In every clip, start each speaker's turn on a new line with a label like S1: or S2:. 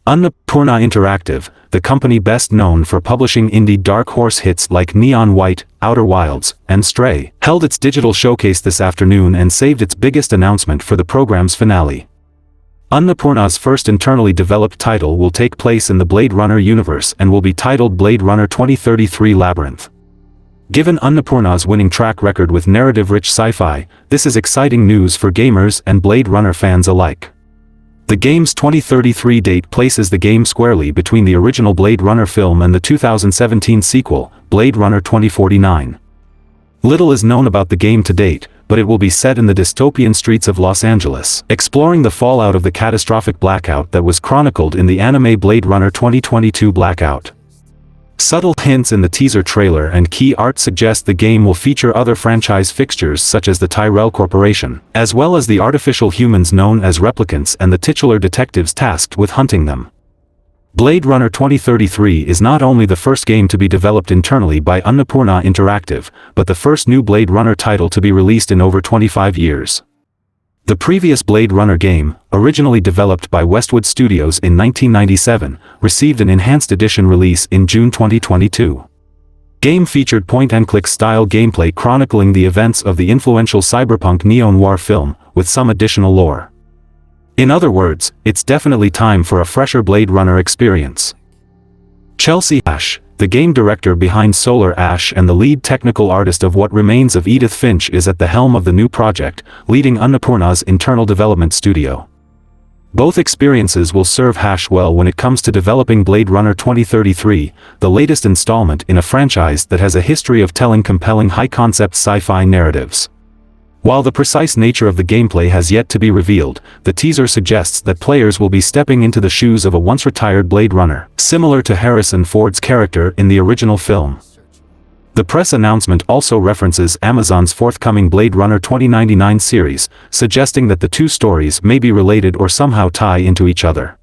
S1: Annapurna Interactive, the company best known for publishing indie dark horse hits like Neon White, Outer Wilds, and Stray, held its digital showcase this afternoon and saved its biggest announcement for the program's finale. Annapurna's first internally developed title will take place in the Blade Runner universe and will be titled Blade Runner 2033 Labyrinth. Given Annapurna's winning track record with narrative-rich sci-fi, this is exciting news for gamers and Blade Runner fans alike. The game's 2033 date places the game squarely between the original Blade Runner film and the 2017 sequel, Blade Runner 2049. Little is known about the game to date, but it will be set in the dystopian streets of Los Angeles, exploring the fallout of the catastrophic blackout that was chronicled in the anime Blade Runner 2022 Blackout. Subtle hints in the teaser trailer and key art suggest the game will feature other franchise fixtures such as the Tyrell Corporation, as well as the artificial humans known as replicants and the titular detectives tasked with hunting them. Blade Runner 2033 is not only the first game to be developed internally by Annapurna Interactive, but the first new Blade Runner title to be released in over 25 years. The previous Blade Runner game, originally developed by Westwood Studios in 1997, received an enhanced edition release in June 2022. Game featured point-and-click style gameplay chronicling the events of the influential cyberpunk neo-noir film, with some additional lore. In other words, it's definitely time for a fresher Blade Runner experience. Chelsea Ash, the game director behind Solar Ash and the lead technical artist of What Remains of Edith Finch, is at the helm of the new project, leading Annapurna's internal development studio. Both experiences will serve Ash well when it comes to developing Blade Runner 2033, the latest installment in a franchise that has a history of telling compelling high-concept sci-fi narratives. While the precise nature of the gameplay has yet to be revealed, the teaser suggests that players will be stepping into the shoes of a once-retired Blade Runner, similar to Harrison Ford's character in the original film. The press announcement also references Amazon's forthcoming Blade Runner 2099 series, suggesting that the two stories may be related or somehow tie into each other.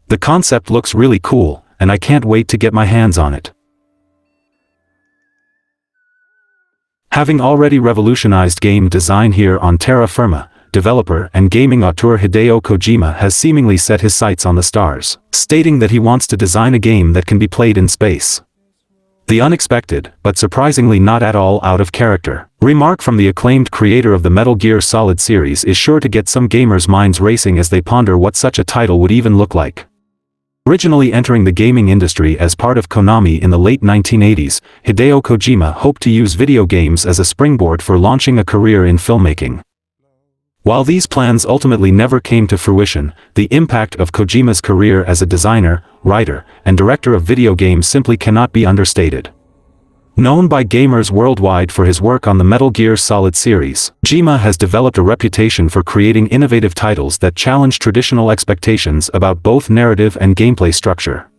S1: The concept looks really cool, and I can't wait to get my hands on it. Having already revolutionized game design here on terra firma, developer and gaming auteur Hideo Kojima has seemingly set his sights on the stars, stating that he wants to design a game that can be played in space. The unexpected, but surprisingly not at all out of character, remark from the acclaimed creator of the Metal Gear Solid series is sure to get some gamers' minds racing as they ponder what such a title would even look like. Originally entering the gaming industry as part of Konami in the late 1980s, Hideo Kojima hoped to use video games as a springboard for launching a career in filmmaking. While these plans ultimately never came to fruition, the impact of Kojima's career as a designer, writer, and director of video games simply cannot be understated. Known by gamers worldwide for his work on the Metal Gear Solid series, Kojima has developed a reputation for creating innovative titles that challenge traditional expectations about both narrative and gameplay structure.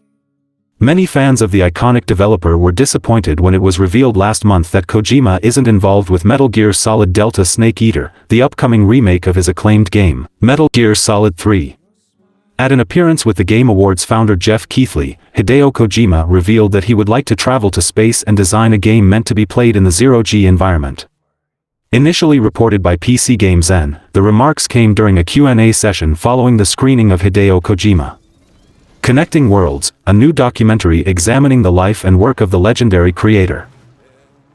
S1: Many fans of the iconic developer were disappointed when it was revealed last month that Kojima isn't involved with Metal Gear Solid Delta Snake Eater, the upcoming remake of his acclaimed game, Metal Gear Solid 3. At an appearance with the Game Awards founder Jeff Keighley, Hideo Kojima revealed that he would like to travel to space and design a game meant to be played in the zero-G environment. Initially reported by PC Game Zen, the remarks came during a Q&A session following the screening of Hideo Kojima. Connecting Worlds, a new documentary examining the life and work of the legendary creator.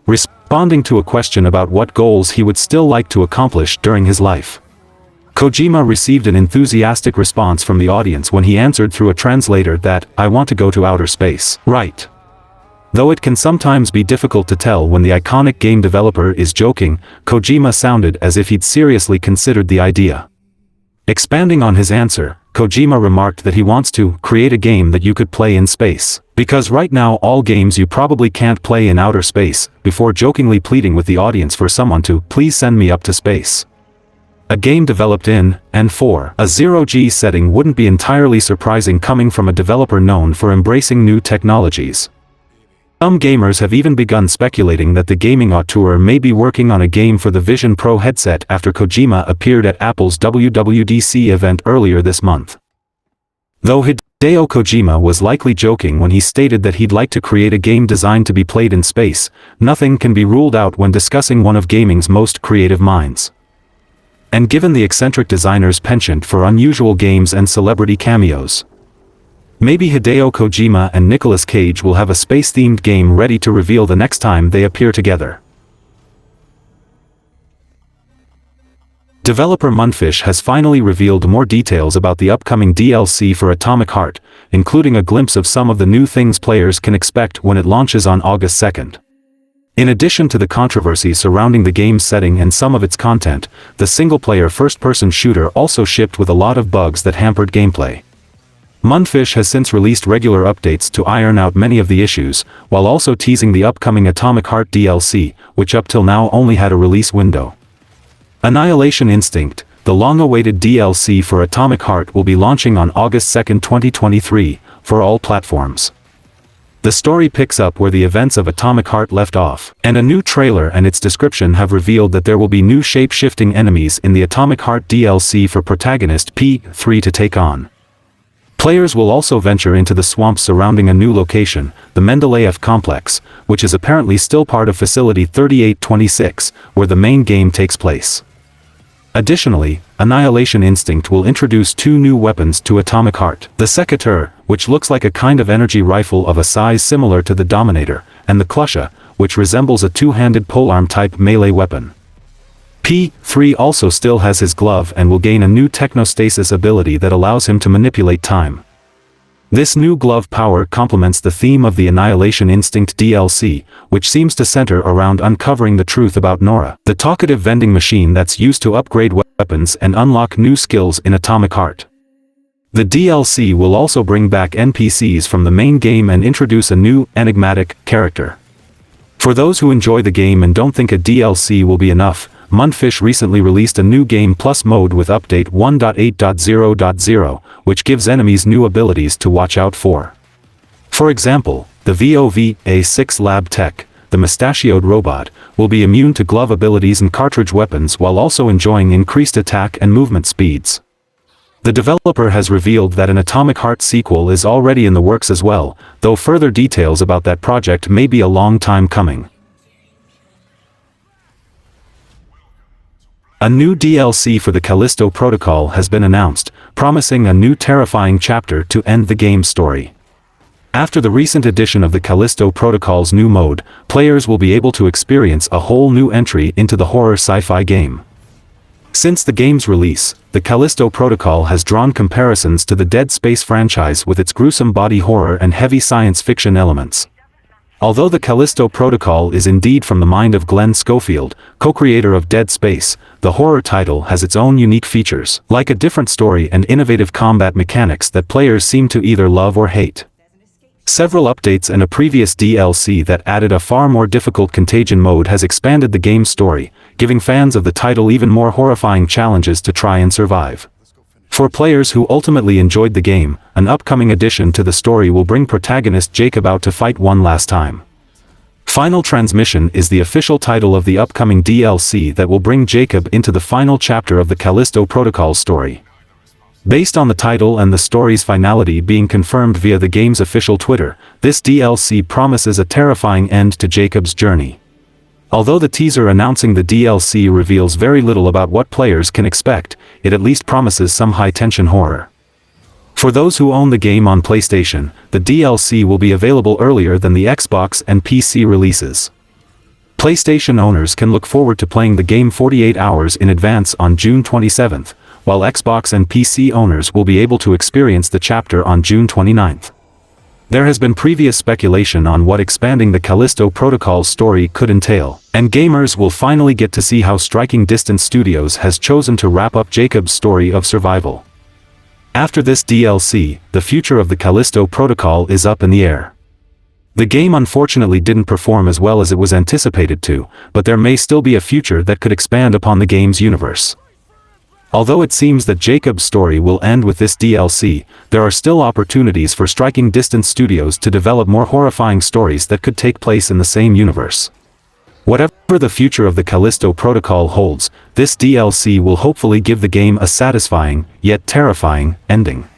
S1: Responding to a question about what goals he would still like to accomplish during his life, Kojima received an enthusiastic response from the audience when he answered through a translator that, "I want to go to outer space." Right. Though it can sometimes be difficult to tell when the iconic game developer is joking, Kojima sounded as if he'd seriously considered the idea. Expanding on his answer, Kojima remarked that he wants to create a game that you could play in space, because right now all games you probably can't play in outer space, before jokingly pleading with the audience for someone to please send me up to space. A game developed in, and for, a zero-G setting wouldn't be entirely surprising coming from a developer known for embracing new technologies. Some gamers have even begun speculating that the gaming auteur may be working on a game for the Vision Pro headset after Kojima appeared at Apple's WWDC event earlier this month. Though Hideo Kojima was likely joking when he stated that he'd like to create a game designed to be played in space, nothing can be ruled out when discussing one of gaming's most creative minds. And given the eccentric designer's penchant for unusual games and celebrity cameos, Maybe Hideo Kojima and Nicolas Cage will have a space-themed game ready to reveal the next time they appear together. Developer Mundfish has finally revealed more details about the upcoming DLC for Atomic Heart, including a glimpse of some of the new things players can expect when it launches on August 2nd. In addition to the controversy surrounding the game's setting and some of its content, the single-player first-person shooter also shipped with a lot of bugs that hampered gameplay. Mundfish has since released regular updates to iron out many of the issues, while also teasing the upcoming Atomic Heart DLC, which up till now only had a release window. Annihilation Instinct, the long-awaited DLC for Atomic Heart, will be launching on August 2, 2023, for all platforms. The story picks up where the events of Atomic Heart left off, and a new trailer and its description have revealed that there will be new shape-shifting enemies in the Atomic Heart DLC for protagonist P3 to take on. Players will also venture into the swamps surrounding a new location, the Mendeleev Complex, which is apparently still part of Facility 3826, where the main game takes place. Additionally, Annihilation Instinct will introduce two new weapons to Atomic Heart: the Seperate, which looks like a kind of energy rifle of a size similar to the Dominator, and the Klusha, which resembles a two-handed polearm-type melee weapon. P3 also still has his glove and will gain a new technostasis ability that allows him to manipulate time. This new glove power complements the theme of the Annihilation Instinct DLC, which seems to center around uncovering the truth about Nora, the talkative vending machine that's used to upgrade weapons and unlock new skills in Atomic Heart. The DLC will also bring back NPCs from the main game and introduce a new, enigmatic character. For those who enjoy the game and don't think a DLC will be enough, Mundfish recently released a new Game Plus mode with Update 1.8.0.0, which gives enemies new abilities to watch out for. For example, the VOV-A6 Lab Tech, the mustachioed robot, will be immune to glove abilities and cartridge weapons while also enjoying increased attack and movement speeds. The developer has revealed that an Atomic Heart sequel is already in the works as well, though further details about that project may be a long time coming. A new DLC for the Callisto Protocol has been announced, promising a new terrifying chapter to end the game's story. After the recent addition of the Callisto Protocol's new mode, players will be able to experience a whole new entry into the horror sci-fi game. Since the game's release, the Callisto Protocol has drawn comparisons to the Dead Space franchise with its gruesome body horror and heavy science fiction elements. Although the Callisto Protocol is indeed from the mind of Glenn Schofield, co-creator of Dead Space, the horror title has its own unique features, like a different story and innovative combat mechanics that players seem to either love or hate. Several updates and a previous DLC that added a far more difficult contagion mode has expanded the game's story, giving fans of the title even more horrifying challenges to try and survive. For players who ultimately enjoyed the game, an upcoming addition to the story will bring protagonist Jacob out to fight one last time. Final Transmission is the official title of the upcoming DLC that will bring Jacob into the final chapter of the Callisto Protocol story. Based on the title and the story's finality being confirmed via the game's official Twitter, this DLC promises a terrifying end to Jacob's journey. Although the teaser announcing the DLC reveals very little about what players can expect, it at least promises some high-tension horror. For those who own the game on PlayStation, the DLC will be available earlier than the Xbox and PC releases. PlayStation owners can look forward to playing the game 48 hours in advance on June 27th, while Xbox and PC owners will be able to experience the chapter on June 29th. There has been previous speculation on what expanding the Callisto Protocol's story could entail, and gamers will finally get to see how Striking Distance Studios has chosen to wrap up Jacob's story of survival. After this DLC, the future of the Callisto Protocol is up in the air. The game unfortunately didn't perform as well as it was anticipated to, but there may still be a future that could expand upon the game's universe. Although it seems that Jacob's story will end with this DLC, there are still opportunities for Striking Distance Studios to develop more horrifying stories that could take place in the same universe. Whatever the future of the Callisto Protocol holds, this DLC will hopefully give the game a satisfying, yet terrifying, ending.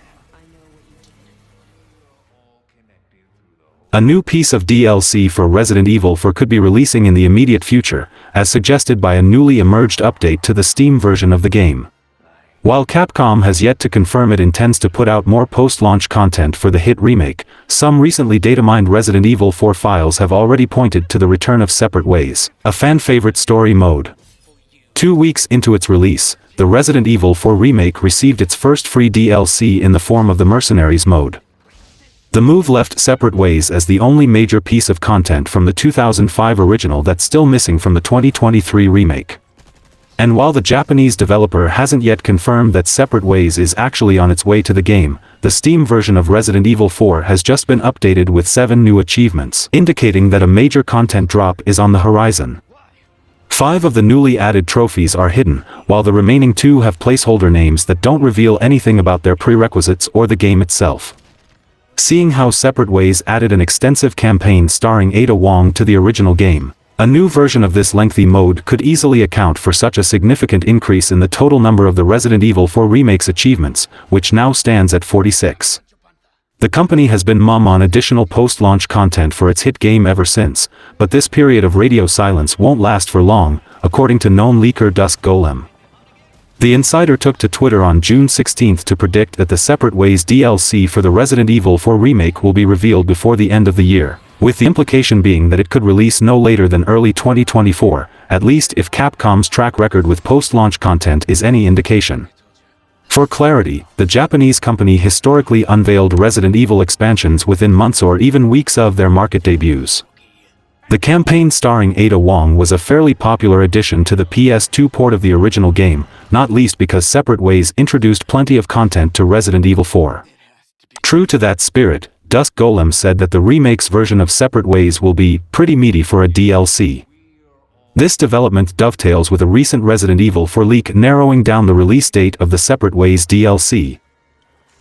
S1: A new piece of DLC for Resident Evil 4 could be releasing in the immediate future, as suggested by a newly emerged update to the Steam version of the game. While Capcom has yet to confirm it intends to put out more post-launch content for the hit remake, some recently data-mined Resident Evil 4 files have already pointed to the return of Separate Ways, a fan-favorite story mode. 2 weeks into its release, the Resident Evil 4 remake received its first free DLC in the form of the Mercenaries mode. The move left Separate Ways as the only major piece of content from the 2005 original that's still missing from the 2023 remake. And while the Japanese developer hasn't yet confirmed that Separate Ways is actually on its way to the game, the Steam version of Resident Evil 4 has just been updated with 7 new achievements, indicating that a major content drop is on the horizon. 5 of the newly added trophies are hidden, while the remaining 2 have placeholder names that don't reveal anything about their prerequisites or the game itself. Seeing how Separate Ways added an extensive campaign starring Ada Wong to the original game, a new version of this lengthy mode could easily account for such a significant increase in the total number of the Resident Evil 4 Remake's achievements, which now stands at 46. The company has been mum on additional post-launch content for its hit game ever since, but this period of radio silence won't last for long, according to known leaker Dusk Golem. The insider took to Twitter on June 16 to predict that the Separate Ways DLC for the Resident Evil 4 Remake will be revealed before the end of the year, with the implication being that it could release no later than early 2024, at least if Capcom's track record with post-launch content is any indication. For clarity, the Japanese company historically unveiled Resident Evil expansions within months or even weeks of their market debuts. The campaign starring Ada Wong was a fairly popular addition to the PS2 port of the original game, not least because Separate Ways introduced plenty of content to Resident Evil 4. True to that spirit, Dusk Golem said that the remake's version of Separate Ways will be pretty meaty for a DLC. This development dovetails with a recent Resident Evil 4 leak narrowing down the release date of the Separate Ways DLC,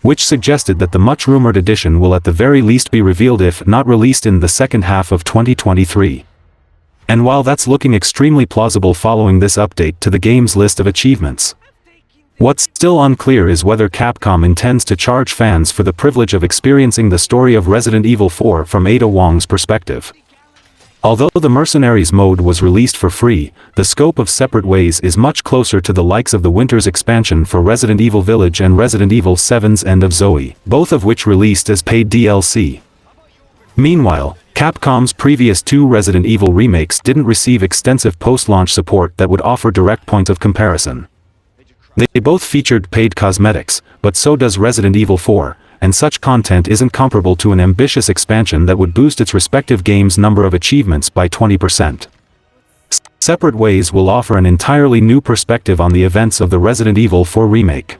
S1: which suggested that the much-rumored edition will at the very least be revealed if not released in the second half of 2023. And while that's looking extremely plausible following this update to the game's list of achievements, what's still unclear is whether Capcom intends to charge fans for the privilege of experiencing the story of Resident Evil 4 from Ada Wong's perspective. Although the Mercenaries mode was released for free, the scope of Separate Ways is much closer to the likes of the Winter's expansion for Resident Evil Village and Resident Evil 7's End of Zoe, both of which released as paid DLC. Meanwhile, Capcom's previous 2 Resident Evil remakes didn't receive extensive post-launch support that would offer direct points of comparison. They both featured paid cosmetics, but so does Resident Evil 4, and such content isn't comparable to an ambitious expansion that would boost its respective games' number of achievements by 20%. Separate Ways will offer an entirely new perspective on the events of the Resident Evil 4 remake.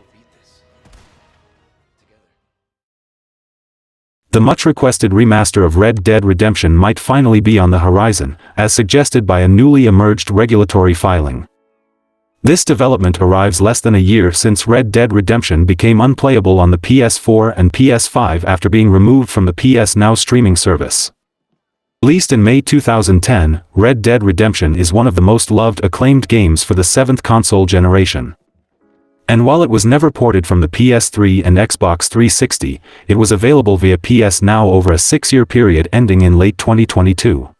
S1: The much-requested remaster of Red Dead Redemption might finally be on the horizon, as suggested by a newly emerged regulatory filing. This development arrives less than a year since Red Dead Redemption became unplayable on the PS4 and PS5 after being removed from the PS Now streaming service. Released in May 2010, Red Dead Redemption is one of the most loved acclaimed games for the 7th console generation. And while it was never ported from the PS3 and Xbox 360, it was available via PS Now over a 6-year period ending in late 2022.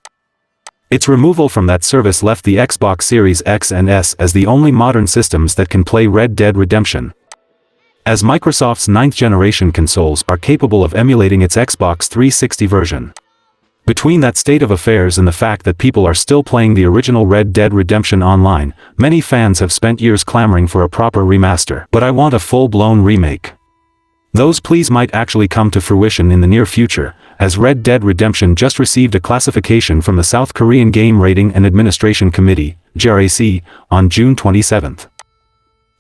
S1: Its removal from that service left the Xbox Series X and S as the only modern systems that can play Red Dead Redemption, as Microsoft's 9th-generation consoles are capable of emulating its Xbox 360 version. Between that state of affairs and the fact that people are still playing the original Red Dead Redemption online, many fans have spent years clamoring for a proper remaster. But I want a full-blown remake. Those pleas might actually come to fruition in the near future, as Red Dead Redemption just received a classification from the South Korean Game Rating and Administration Committee, GRAC, on June 27.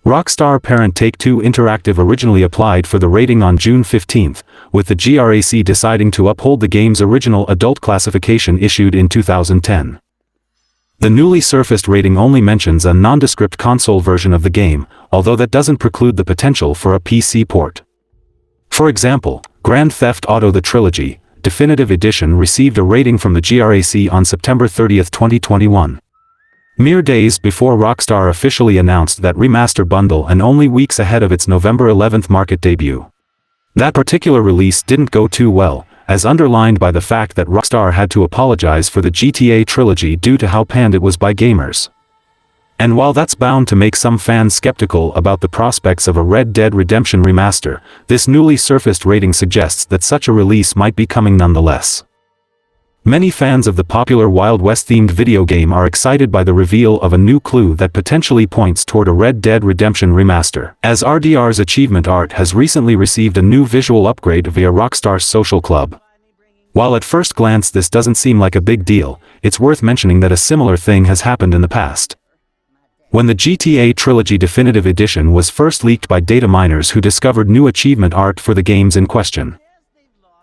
S1: Rockstar parent Take-Two Interactive originally applied for the rating on June 15, with the GRAC deciding to uphold the game's original adult classification issued in 2010. The newly surfaced rating only mentions a nondescript console version of the game, although that doesn't preclude the potential for a PC port. For example, Grand Theft Auto: The Trilogy, Definitive Edition received a rating from the GRAC on September 30, 2021. Mere days before Rockstar officially announced that remaster bundle and only weeks ahead of its November 11 market debut. That particular release didn't go too well, as underlined by the fact that Rockstar had to apologize for the GTA trilogy due to how panned it was by gamers. And while that's bound to make some fans skeptical about the prospects of a Red Dead Redemption remaster, this newly surfaced rating suggests that such a release might be coming nonetheless. Many fans of the popular Wild West-themed video game are excited by the reveal of a new clue that potentially points toward a Red Dead Redemption remaster, as RDR's achievement art has recently received a new visual upgrade via Rockstar's Social Club. While at first glance this doesn't seem like a big deal, it's worth mentioning that a similar thing has happened in the past. When the GTA Trilogy Definitive Edition was first leaked by data miners who discovered new achievement art for the games in question.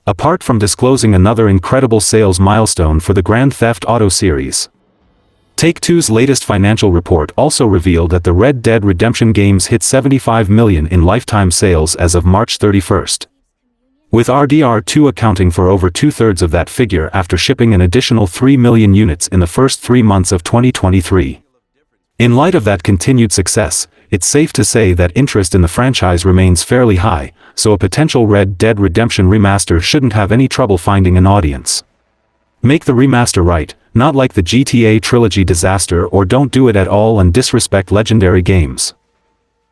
S1: Apart from disclosing another incredible sales milestone for the Grand Theft Auto series, Take-Two's latest financial report also revealed that the Red Dead Redemption games hit 75 million in lifetime sales as of March 31st. With RDR2 accounting for over 2/3 of that figure after shipping an additional 3 million units in the first 3 months of 2023. In light of that continued success, it's safe to say that interest in the franchise remains fairly high, so a potential Red Dead Redemption remaster shouldn't have any trouble finding an audience. Make the remaster right, not like the GTA Trilogy disaster, or don't do it at all and disrespect legendary games.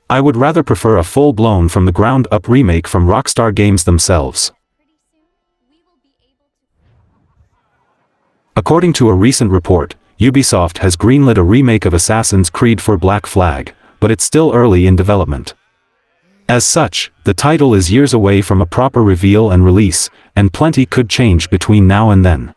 S1: I would rather prefer a full-blown from the ground-up remake from Rockstar Games themselves. According to a recent report, Ubisoft has greenlit a remake of Assassin's Creed for Black Flag, but it's still early in development. As such, the title is years away from a proper reveal and release, and plenty could change between now and then.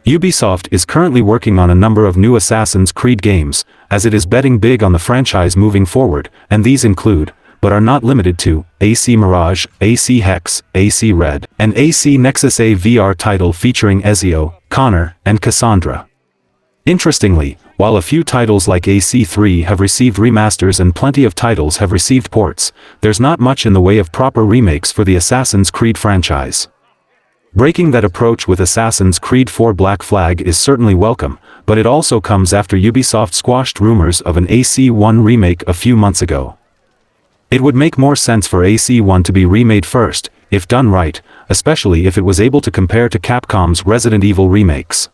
S1: Ubisoft is currently working on a number of new Assassin's Creed games, as it is betting big on the franchise moving forward, and these include, but are not limited to, AC Mirage, AC Hex, AC Red, and AC Nexus, a VR title featuring Ezio, Connor, and Cassandra. Interestingly, while a few titles like AC3 have received remasters and plenty of titles have received ports, there's not much in the way of proper remakes for the Assassin's Creed franchise. Breaking that approach with Assassin's Creed 4 Black Flag is certainly welcome, but it also comes after Ubisoft squashed rumors of an AC1 remake a few months ago. It would make more sense for AC1 to be remade first, if done right, especially if it was able to compare to Capcom's Resident Evil remakes.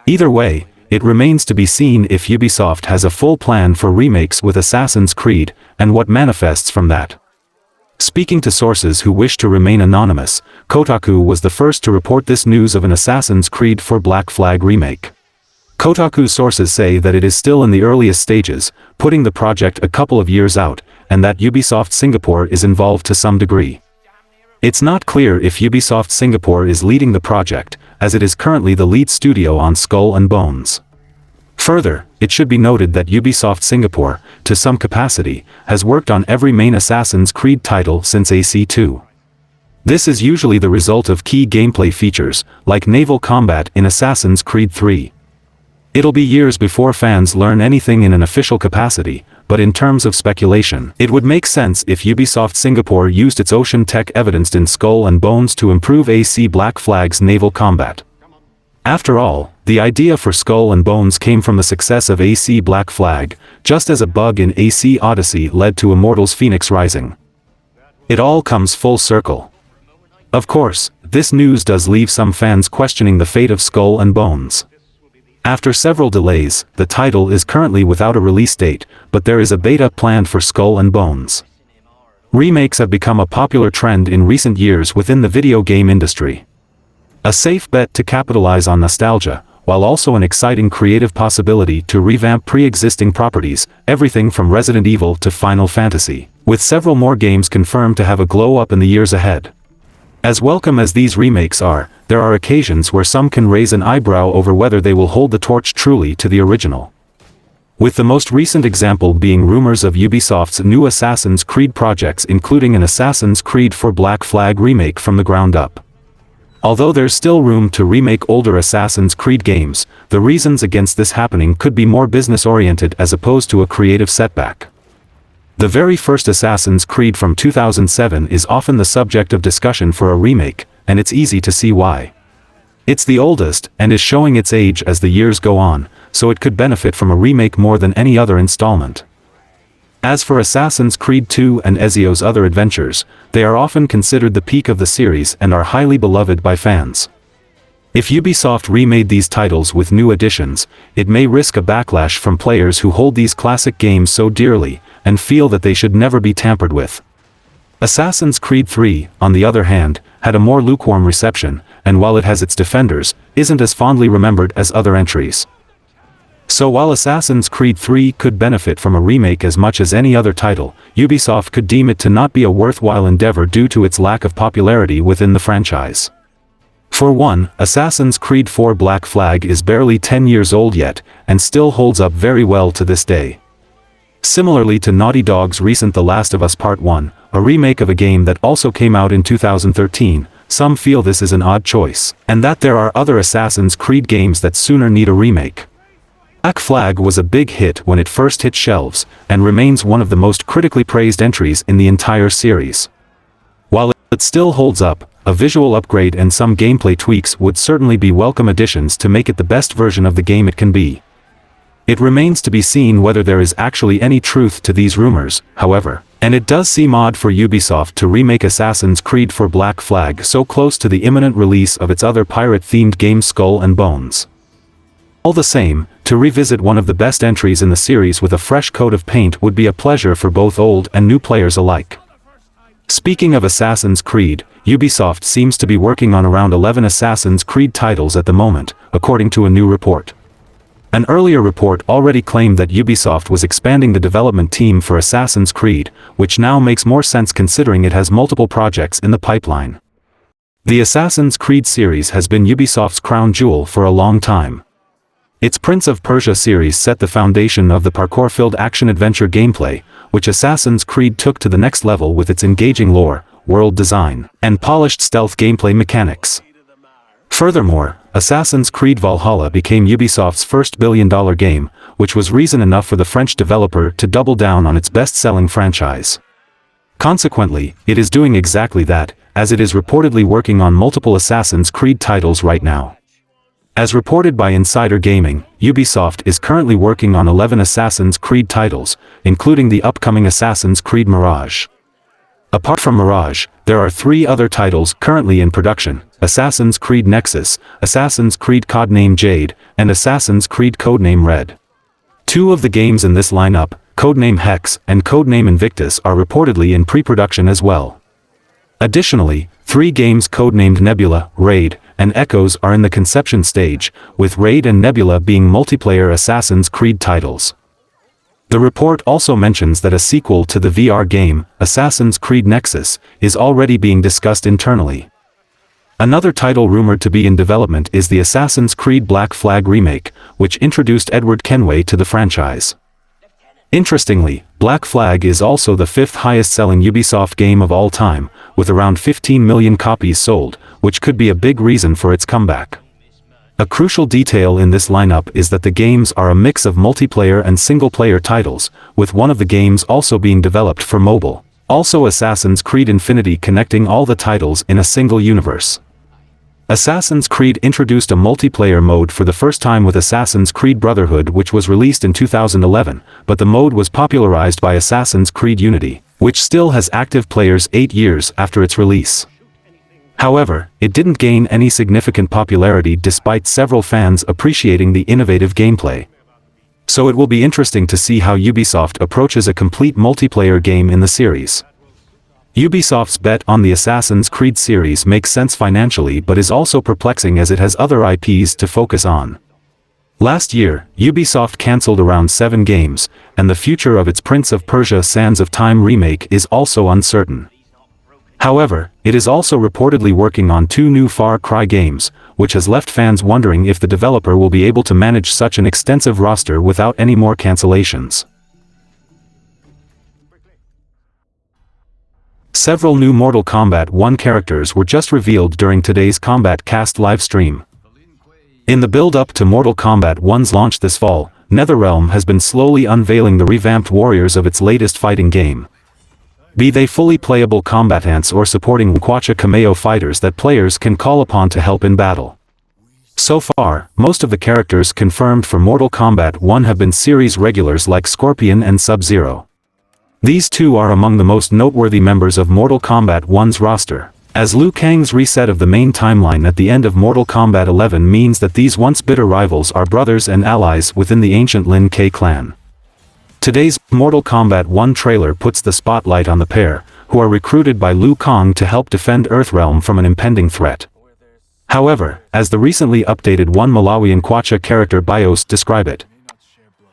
S1: Either way, it remains to be seen if Ubisoft has a full plan for remakes with Assassin's Creed, and what manifests from that. Speaking to sources who wish to remain anonymous, Kotaku was the first to report this news of an Assassin's Creed for Black Flag remake. Kotaku sources say that it is still in the earliest stages, putting the project a couple of years out, and that Ubisoft Singapore is involved to some degree. It's not clear if Ubisoft Singapore is leading the project, as it is currently the lead studio on Skull and Bones. Further, it should be noted that Ubisoft Singapore, to some capacity, has worked on every main Assassin's Creed title since AC2. This is usually the result of key gameplay features, like naval combat in Assassin's Creed 3. It'll be years before fans learn anything in an official capacity, but in terms of speculation, it would make sense if Ubisoft Singapore used its ocean tech evidenced in Skull and Bones to improve AC Black Flag's naval combat. After all, the idea for Skull and Bones came from the success of AC Black Flag, just as a bug in AC Odyssey led to Immortals Phoenix Rising. It all comes full circle. Of course, this news does leave some fans questioning the fate of Skull and Bones. After several delays, the title is currently without a release date, but there is a beta planned for Skull and Bones. Remakes have become a popular trend in recent years within the video game industry. A safe bet to capitalize on nostalgia, while also an exciting creative possibility to revamp pre-existing properties, everything from Resident Evil to Final Fantasy, with several more games confirmed to have a glow-up in the years ahead. As welcome as these remakes are, there are occasions where some can raise an eyebrow over whether they will hold the torch truly to the original. With the most recent example being rumors of Ubisoft's new Assassin's Creed projects, including an Assassin's Creed for Black Flag remake from the ground up. Although there's still room to remake older Assassin's Creed games, the reasons against this happening could be more business-oriented as opposed to a creative setback. The very first Assassin's Creed from 2007 is often the subject of discussion for a remake, and it's easy to see why. It's the oldest, and is showing its age as the years go on, so it could benefit from a remake more than any other installment. As for Assassin's Creed 2 and Ezio's other adventures, they are often considered the peak of the series and are highly beloved by fans. If Ubisoft remade these titles with new additions, it may risk a backlash from players who hold these classic games so dearly, and feel that they should never be tampered with. Assassin's Creed 3, on the other hand, had a more lukewarm reception, and while it has its defenders, isn't as fondly remembered as other entries. So while Assassin's Creed 3 could benefit from a remake as much as any other title, Ubisoft could deem it to not be a worthwhile endeavor due to its lack of popularity within the franchise. For one, Assassin's Creed 4 Black Flag is barely 10 years old yet, and still holds up very well to this day. Similarly to Naughty Dog's recent The Last of Us Part 1, a remake of a game that also came out in 2013, some feel this is an odd choice, and that there are other Assassin's Creed games that sooner need a remake. Black Flag was a big hit when it first hit shelves, and remains one of the most critically praised entries in the entire series. While it still holds up, a visual upgrade and some gameplay tweaks would certainly be welcome additions to make it the best version of the game it can be. It remains to be seen whether there is actually any truth to these rumors, however, and it does seem odd for Ubisoft to remake Assassin's Creed for Black Flag so close to the imminent release of its other pirate-themed game Skull and Bones. All the same, to revisit one of the best entries in the series with a fresh coat of paint would be a pleasure for both old and new players alike. Speaking of Assassin's Creed, Ubisoft seems to be working on around 11 Assassin's Creed titles at the moment, according to a new report. An earlier report already claimed that Ubisoft was expanding the development team for Assassin's Creed, which now makes more sense considering it has multiple projects in the pipeline. The Assassin's Creed series has been Ubisoft's crown jewel for a long time. Its Prince of Persia series set the foundation of the parkour-filled action-adventure gameplay, which Assassin's Creed took to the next level with its engaging lore, world design, and polished stealth gameplay mechanics. Furthermore, Assassin's Creed Valhalla became Ubisoft's first billion-dollar game, which was reason enough for the French developer to double down on its best-selling franchise. Consequently, it is doing exactly that, as it is reportedly working on multiple Assassin's Creed titles right now. As reported by Insider Gaming, Ubisoft is currently working on 11 Assassin's Creed titles, including the upcoming Assassin's Creed Mirage. Apart from Mirage, there are 3 other titles currently in production: Assassin's Creed Nexus, Assassin's Creed Codename Jade, and Assassin's Creed Codename Red. 2 of the games in this lineup, Codename Hex and Codename Invictus, are reportedly in pre-production as well. Additionally, 3 games codenamed Nebula, Raid, and Echoes are in the conception stage, with Raid and Nebula being multiplayer Assassin's Creed titles. The report also mentions that a sequel to the VR game, Assassin's Creed Nexus, is already being discussed internally. Another title rumored to be in development is the Assassin's Creed Black Flag remake, which introduced Edward Kenway to the franchise. Interestingly, Black Flag is also the 5th highest-selling Ubisoft game of all time, with around 15 million copies sold, which could be a big reason for its comeback. A crucial detail in this lineup is that the games are a mix of multiplayer and single-player titles, with one of the games also being developed for mobile. Also Assassin's Creed Infinity connecting all the titles in a single universe. Assassin's Creed introduced a multiplayer mode for the first time with Assassin's Creed Brotherhood, which was released in 2011, but the mode was popularized by Assassin's Creed Unity, which still has active players 8 years after its release. However, it didn't gain any significant popularity despite several fans appreciating the innovative gameplay. So it will be interesting to see how Ubisoft approaches a complete multiplayer game in the series. Ubisoft's bet on the Assassin's Creed series makes sense financially but is also perplexing as it has other IPs to focus on. Last year, Ubisoft cancelled around 7 games, and the future of its Prince of Persia Sands of Time remake is also uncertain. However, it is also reportedly working on 2 new Far Cry games, which has left fans wondering if the developer will be able to manage such an extensive roster without any more cancellations. Several new Mortal Kombat 1 characters were just revealed during today's Kombat Cast live stream. In the build-up to Mortal Kombat 1's launch this fall, NetherRealm has been slowly unveiling the revamped warriors of its latest fighting game. Be they fully playable combatants or supporting Quacha Cameo fighters that players can call upon to help in battle. So far, most of the characters confirmed for Mortal Kombat 1 have been series regulars like Scorpion and Sub-Zero. These 2 are among the most noteworthy members of Mortal Kombat 1's roster, as Liu Kang's reset of the main timeline at the end of Mortal Kombat 11 means that these once bitter rivals are brothers and allies within the ancient Lin Kuei clan. Today's Mortal Kombat 1 trailer puts the spotlight on the pair, who are recruited by Liu Kang to help defend Earthrealm from an impending threat. However, as the recently updated One Malawian Kwacha character BIOS describe it,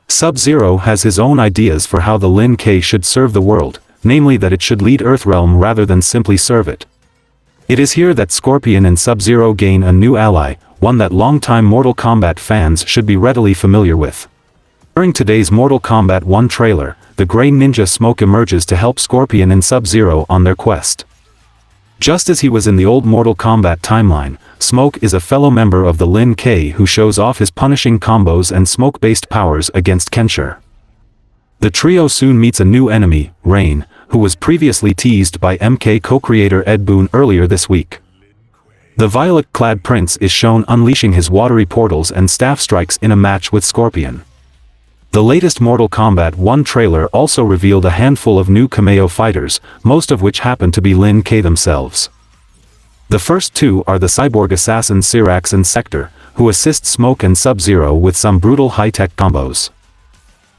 S1: Sub-Zero has his own ideas for how the Lin Kuei should serve the world, namely that it should lead Earthrealm rather than simply serve it. It is here that Scorpion and Sub-Zero gain a new ally, one that longtime Mortal Kombat fans should be readily familiar with. During today's Mortal Kombat 1 trailer, the Grey Ninja Smoke emerges to help Scorpion and Sub-Zero on their quest. Just as he was in the old Mortal Kombat timeline, Smoke is a fellow member of the Lin Kuei who shows off his punishing combos and smoke-based powers against Kensher. The trio soon meets a new enemy, Rain, who was previously teased by MK co-creator Ed Boon earlier this week. The violet-clad prince is shown unleashing his watery portals and staff strikes in a match with Scorpion. The latest Mortal Kombat 1 trailer also revealed a handful of new cameo fighters, most of which happen to be Lin Kuei themselves. The first two are the cyborg assassins Cyrax and Sector, who assist Smoke and Sub-Zero with some brutal high-tech combos.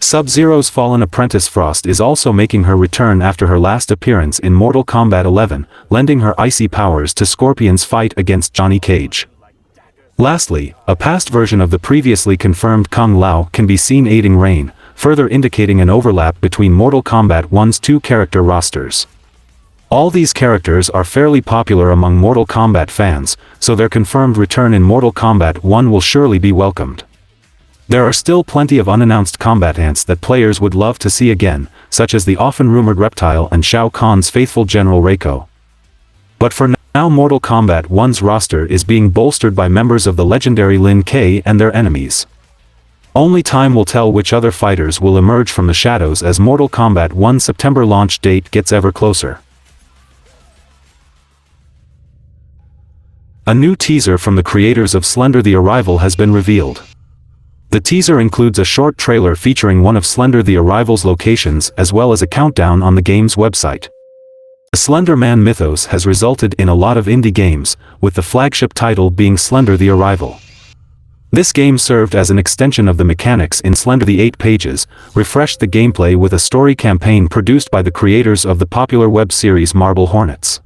S1: Sub-Zero's fallen apprentice Frost is also making her return after her last appearance in Mortal Kombat 11, lending her icy powers to Scorpion's fight against Johnny Cage. Lastly, a past version of the previously confirmed Kung Lao can be seen aiding Rain, further indicating an overlap between Mortal Kombat 1's two character rosters. All these characters are fairly popular among Mortal Kombat fans, so their confirmed return in Mortal Kombat 1 will surely be welcomed. There are still plenty of unannounced combatants that players would love to see again, such as the often-rumored Reptile and Shao Kahn's faithful General Reiko. But for now Mortal Kombat 1's roster is being bolstered by members of the legendary Lin Kuei and their enemies. Only time will tell which other fighters will emerge from the shadows as Mortal Kombat 1's September launch date gets ever closer. A new teaser from the creators of Slender: The Arrival has been revealed. The teaser includes a short trailer featuring one of Slender: The Arrival's locations as well as a countdown on the game's website. The Slender Man mythos has resulted in a lot of indie games, with the flagship title being Slender: The Arrival. This game served as an extension of the mechanics in Slender: The 8 Pages, refreshed the gameplay with a story campaign produced by the creators of the popular web series Marble Hornets.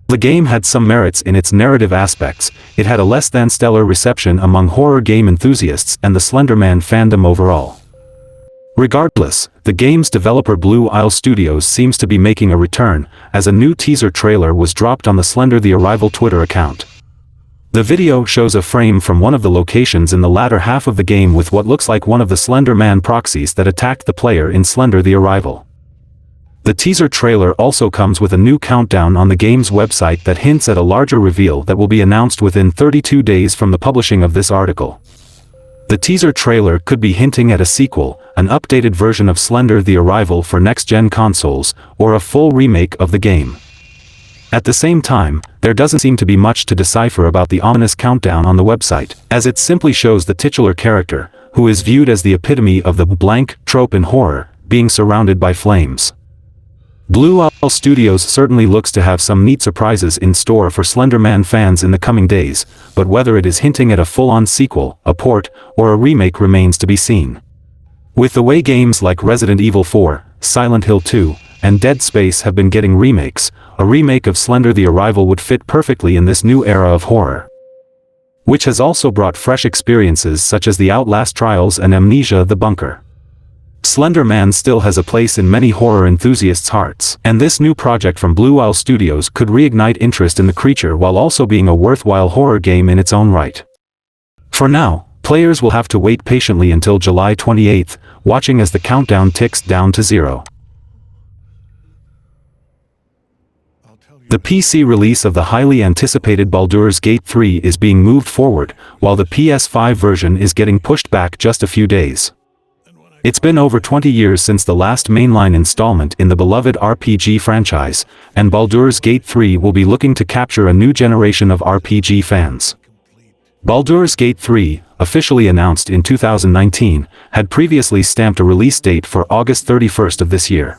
S1: The game had some merits in its narrative aspects, it had a less than stellar reception among horror game enthusiasts and the Slender Man fandom overall. Regardless, the game's developer Blue Isle Studios seems to be making a return, as a new teaser trailer was dropped on the Slender: The Arrival Twitter account. The video shows a frame from one of the locations in the latter half of the game with what looks like one of the Slender Man proxies that attacked the player in Slender: The Arrival. The teaser trailer also comes with a new countdown on the game's website that hints at a larger reveal that will be announced within 32 days from the publishing of this article. The teaser trailer could be hinting at a sequel, an updated version of Slender: The Arrival for next-gen consoles, or a full remake of the game. At the same time, there doesn't seem to be much to decipher about the ominous countdown on the website, as it simply shows the titular character, who is viewed as the epitome of the blank trope in horror, being surrounded by flames. Blue Owl Studios certainly looks to have some neat surprises in store for Slender Man fans in the coming days, but whether it is hinting at a full-on sequel, a port, or a remake remains to be seen. With the way games like Resident Evil 4, Silent Hill 2, and Dead Space have been getting remakes, a remake of Slender: The Arrival would fit perfectly in this new era of horror, which has also brought fresh experiences such as the Outlast Trials and Amnesia: The Bunker. Slender Man still has a place in many horror enthusiasts' hearts, and this new project from Blue Isle Studios could reignite interest in the creature while also being a worthwhile horror game in its own right. For now, players will have to wait patiently until July 28th, watching as the countdown ticks down to 0. The PC release of the highly anticipated Baldur's Gate 3 is being moved forward, while the PS5 version is getting pushed back just a few days. It's been over 20 years since the last mainline installment in the beloved RPG franchise, and Baldur's Gate 3 will be looking to capture a new generation of RPG fans. Baldur's Gate 3, officially announced in 2019, had previously stamped a release date for August 31st of this year.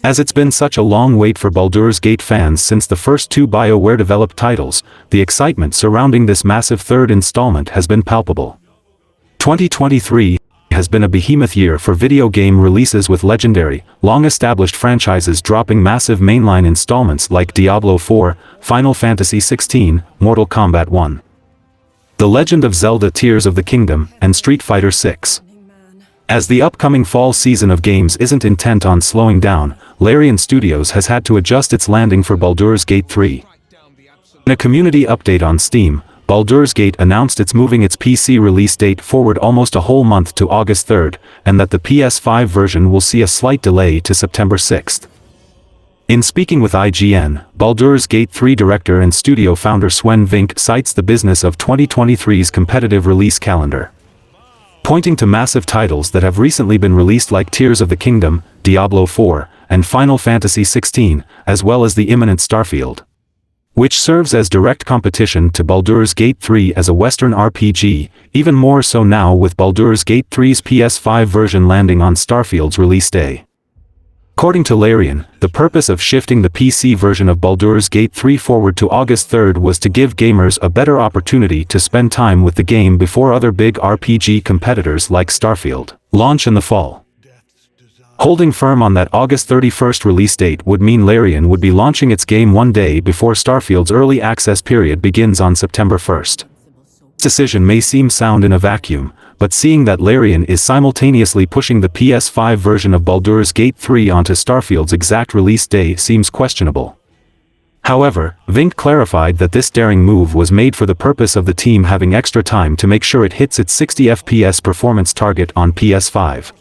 S1: As it's been such a long wait for Baldur's Gate fans since the first two BioWare-developed titles, the excitement surrounding this massive third installment has been palpable. 2023 has been a behemoth year for video game releases, with legendary, long-established franchises dropping massive mainline installments like Diablo 4, Final Fantasy XVI, Mortal Kombat 1, The Legend of Zelda: Tears of the Kingdom, and Street Fighter VI. As the upcoming fall season of games isn't intent on slowing down, Larian Studios has had to adjust its landing for Baldur's Gate 3. In a community update on Steam, Baldur's Gate announced it's moving its PC release date forward almost a whole month to August 3rd, and that the PS5 version will see a slight delay to September 6th. In speaking with IGN, Baldur's Gate 3 director and studio founder Sven Vink cites the business of 2023's competitive release calendar, pointing to massive titles that have recently been released like Tears of the Kingdom, Diablo 4, and Final Fantasy XVI, as well as the imminent Starfield, which serves as direct competition to Baldur's Gate 3 as a Western RPG, even more so now with Baldur's Gate 3's PS5 version landing on Starfield's release day. According to Larian, the purpose of shifting the PC version of Baldur's Gate 3 forward to August 3rd was to give gamers a better opportunity to spend time with the game before other big RPG competitors like Starfield launch in the fall. Holding firm on that August 31st release date would mean Larian would be launching its game one day before Starfield's early access period begins on September 1st. This decision may seem sound in a vacuum, but seeing that Larian is simultaneously pushing the PS5 version of Baldur's Gate 3 onto Starfield's exact release day seems questionable. However, Vink clarified that this daring move was made for the purpose of the team having extra time to make sure it hits its 60 FPS performance target on PS5.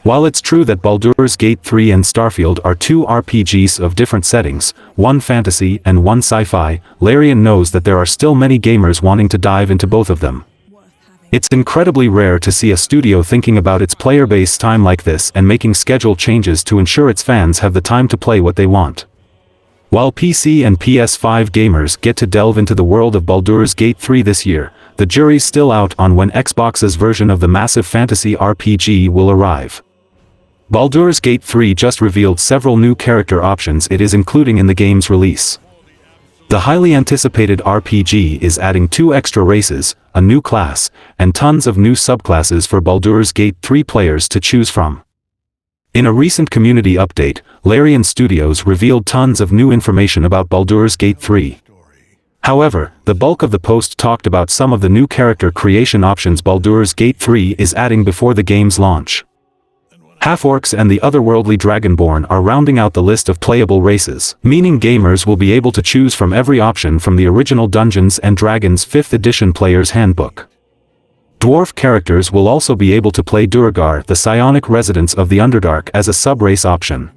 S1: While it's true that Baldur's Gate 3 and Starfield are two RPGs of different settings, one fantasy and one sci-fi, Larian knows that there are still many gamers wanting to dive into both of them. It's incredibly rare to see a studio thinking about its player base time like this and making schedule changes to ensure its fans have the time to play what they want. While PC and PS5 gamers get to delve into the world of Baldur's Gate 3 this year, the jury's still out on when Xbox's version of the massive fantasy RPG will arrive. Baldur's Gate 3 just revealed several new character options it is including in the game's release. The highly anticipated RPG is adding 2 extra races, a new class, and tons of new subclasses for Baldur's Gate 3 players to choose from. In a recent community update, Larian Studios revealed tons of new information about Baldur's Gate 3. However, the bulk of the post talked about some of the new character creation options Baldur's Gate 3 is adding before the game's launch. Half-orcs and the otherworldly Dragonborn are rounding out the list of playable races, meaning gamers will be able to choose from every option from the original Dungeons & Dragons 5th edition Player's Handbook. Dwarf characters will also be able to play Duergar, the psionic residents of the Underdark, as a sub-race option.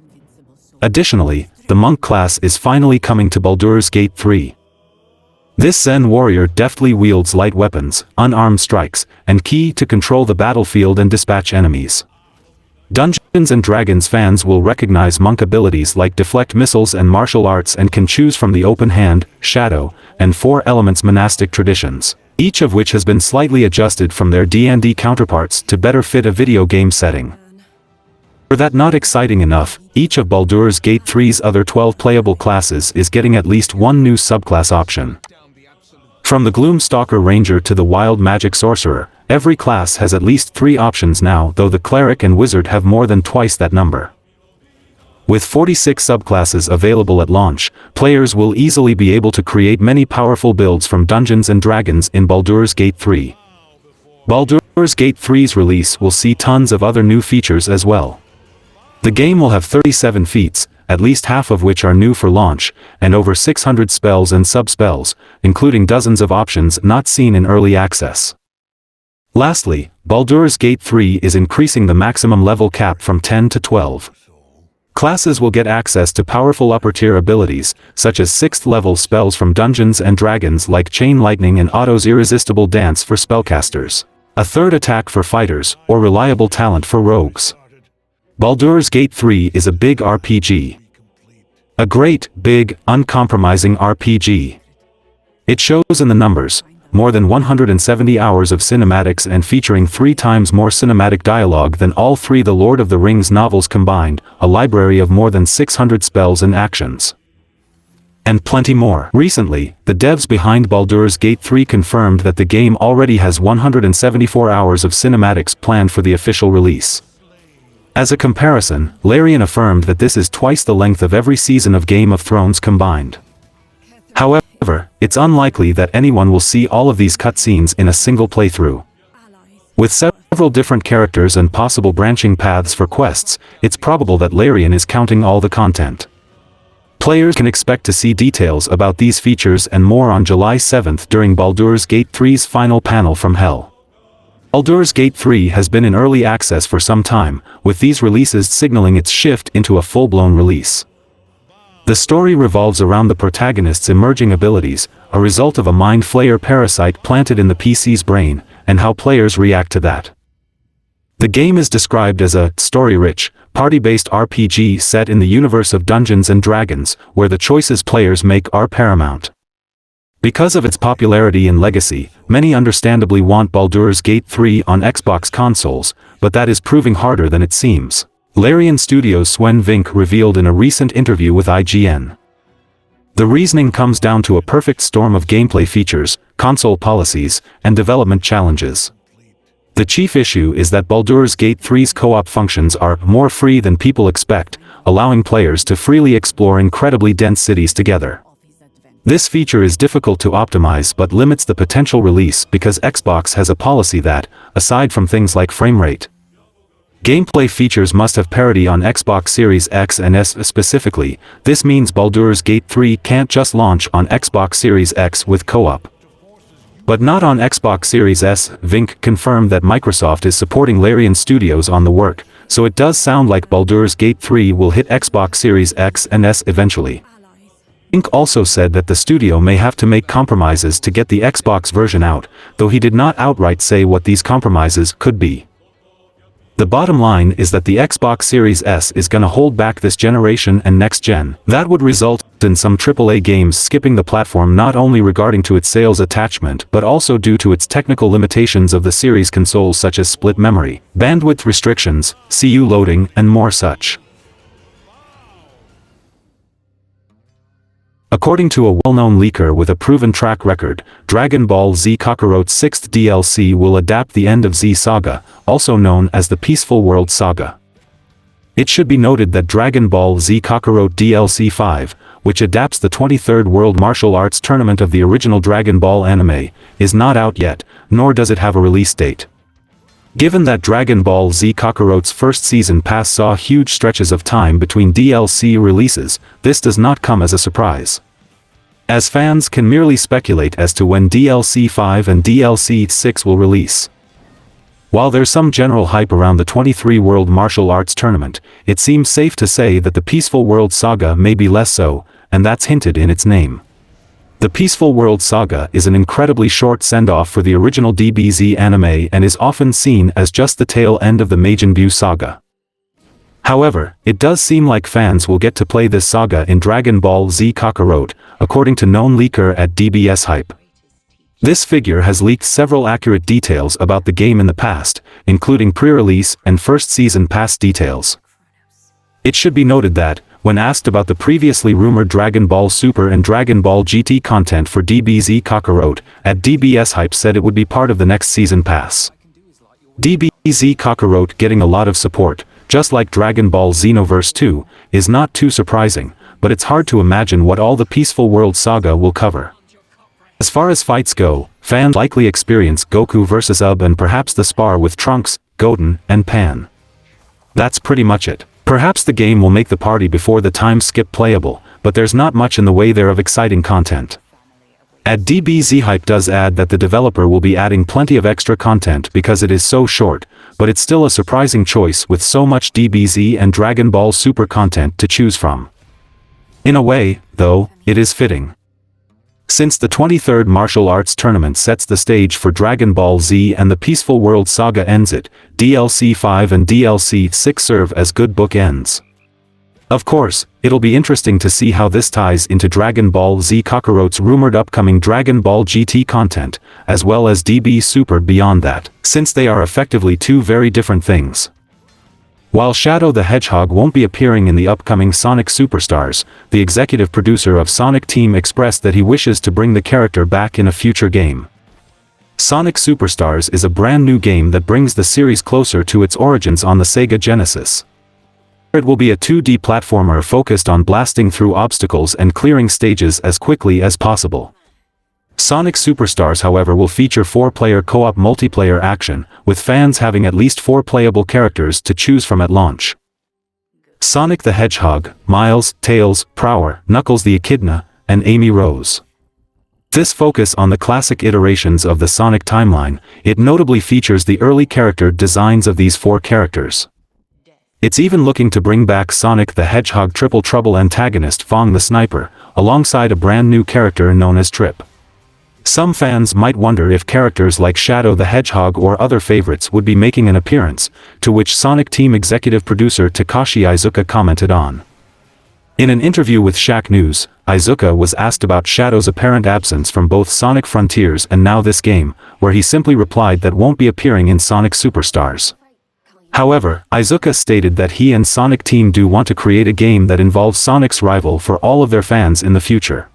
S1: Additionally, the monk class is finally coming to Baldur's Gate 3. This Zen warrior deftly wields light weapons, unarmed strikes, and ki to control the battlefield and dispatch enemies. Dungeons & Dragons fans will recognize monk abilities like deflect missiles and martial arts and can choose from the open hand, shadow, and 4 elements monastic traditions, each of which has been slightly adjusted from their D&D counterparts to better fit a video game setting. For that not exciting enough, each of Baldur's Gate 3's other 12 playable classes is getting at least one new subclass option. From the Gloomstalker Ranger to the Wild Magic Sorcerer, every class has at least 3 options now, though the Cleric and Wizard have more than twice that number. With 46 subclasses available at launch, players will easily be able to create many powerful builds from Dungeons & Dragons in Baldur's Gate 3. Baldur's Gate 3's release will see tons of other new features as well. The game will have 37 feats, at least half of which are new for launch, and over 600 spells and sub-spells, including dozens of options not seen in early access. Lastly, Baldur's Gate 3 is increasing the maximum level cap from 10 to 12. Classes will get access to powerful upper-tier abilities, such as 6th-level spells from Dungeons & Dragons like Chain Lightning and Otto's Irresistible Dance for spellcasters, a 3rd attack for fighters, or reliable talent for rogues. Baldur's Gate 3 is a big RPG. A great, big, uncompromising RPG. It shows in the numbers. more than 170 hours of cinematics and featuring 3 times more cinematic dialogue than all 3 The Lord of the Rings novels combined, a library of more than 600 spells and actions. And plenty more. Recently, the devs behind Baldur's Gate 3 confirmed that the game already has 174 hours of cinematics planned for the official release. As a comparison, Larian affirmed that this is twice the length of every season of Game of Thrones combined. However, it's unlikely that anyone will see all of these cutscenes in a single playthrough. With several different characters and possible branching paths for quests, it's probable that Larian is counting all the content. Players can expect to see details about these features and more on July 7th during Baldur's Gate 3's final panel from Hell. Baldur's Gate 3 has been in early access for some time, with these releases signaling its shift into a full-blown release. The story revolves around the protagonist's emerging abilities, a result of a mind flayer parasite planted in the PC's brain, and how players react to that. The game is described as a story-rich, party-based RPG set in the universe of Dungeons & Dragons, where the choices players make are paramount. Because of its popularity and legacy, many understandably want Baldur's Gate 3 on Xbox consoles, but that is proving harder than it seems. Larian Studios' Sven Vink revealed in a recent interview with IGN. The reasoning comes down to a perfect storm of gameplay features, console policies, and development challenges. The chief issue is that Baldur's Gate 3's co-op functions are more free than people expect, allowing players to freely explore incredibly dense cities together. This feature is difficult to optimize but limits the potential release because Xbox has a policy that, aside from things like frame rate, gameplay features must have parity on Xbox Series X and S specifically. This means Baldur's Gate 3 can't just launch on Xbox Series X with co-op. But not on Xbox Series S. Vink confirmed that Microsoft is supporting Larian Studios on the work, so it does sound like Baldur's Gate 3 will hit Xbox Series X and S eventually. Vink also said that the studio may have to make compromises to get the Xbox version out, though he did not outright say what these compromises could be. The bottom line is that the Xbox Series S is gonna hold back this generation and next gen. That would result in some AAA games skipping the platform, not only regarding to its sales attachment but also due to its technical limitations of the series consoles such as split memory, bandwidth restrictions, CU loading, and more such. According to a well-known leaker with a proven track record, Dragon Ball Z Kakarot's 6th DLC will adapt the End of Z Saga, also known as the Peaceful World Saga. It should be noted that Dragon Ball Z Kakarot DLC 5, which adapts the 23rd World Martial Arts Tournament of the original Dragon Ball anime, is not out yet, nor does it have a release date. Given that Dragon Ball Z Kakarot's first season pass saw huge stretches of time between DLC releases, this does not come as a surprise, as fans can merely speculate as to when DLC 5 and DLC 6 will release. While there's some general hype around the 23 World Martial Arts Tournament, it seems safe to say that the Peaceful World Saga may be less so, and that's hinted in its name. The Peaceful World Saga is an incredibly short send-off for the original DBZ anime and is often seen as just the tail end of the Majin Buu saga. However, it does seem like fans will get to play this saga in Dragon Ball Z Kakarot, according to known leaker at DBS Hype. This figure has leaked several accurate details about the game in the past, including pre-release and first season pass details. It should be noted that, when asked about the previously rumored Dragon Ball Super and Dragon Ball GT content for DBZ Kakarot, at DBS Hype said it would be part of the next season pass. DBZ Kakarot getting a lot of support, just like Dragon Ball Xenoverse 2, is not too surprising, but it's hard to imagine what all the Peaceful World Saga will cover. As far as fights go, fans likely experience Goku vs. Ub and perhaps the spar with Trunks, Goten, and Pan. That's pretty much it. Perhaps the game will make the party before the time skip playable, but there's not much in the way there of exciting content. At DBZ Hype does add that the developer will be adding plenty of extra content because it is so short, but it's still a surprising choice with so much DBZ and Dragon Ball Super content to choose from. In a way, though, it is fitting. Since the 23rd Martial Arts Tournament sets the stage for Dragon Ball Z and the Peaceful World Saga ends it, DLC 5 and DLC 6 serve as good bookends. Of course, It'll be interesting to see how this ties into Dragon Ball Z Kakarot's rumored upcoming Dragon Ball GT content, as well as DB Super beyond that, since they are effectively two very different things. While Shadow the Hedgehog won't be appearing in the upcoming Sonic Superstars, the executive producer of Sonic Team expressed that he wishes to bring the character back in a future game. Sonic Superstars is a brand new game that brings the series closer to its origins on the Sega Genesis. It will be a 2D platformer focused on blasting through obstacles and clearing stages as quickly as possible. Sonic Superstars, however, will feature 4-player co-op multiplayer action, with fans having at least 4 playable characters to choose from at launch. Sonic the Hedgehog, Miles, Tails, Prower, Knuckles the Echidna, and Amy Rose. This focus on the classic iterations of the Sonic timeline, it notably features the early character designs of these 4 characters. It's even looking to bring back Sonic the Hedgehog Triple Trouble antagonist Fong the Sniper, alongside a brand new character known as Trip. Some fans might wonder if characters like Shadow the Hedgehog or other favorites would be making an appearance, to which Sonic Team executive producer Takashi Iizuka commented on. In an interview with Shaq News, Iizuka was asked about Shadow's apparent absence from both Sonic Frontiers and now this game, where he simply replied that won't be appearing in Sonic Superstars. However, Iizuka stated that he and Sonic Team do want to create a game that involves Sonic's rival for all of their fans in the future.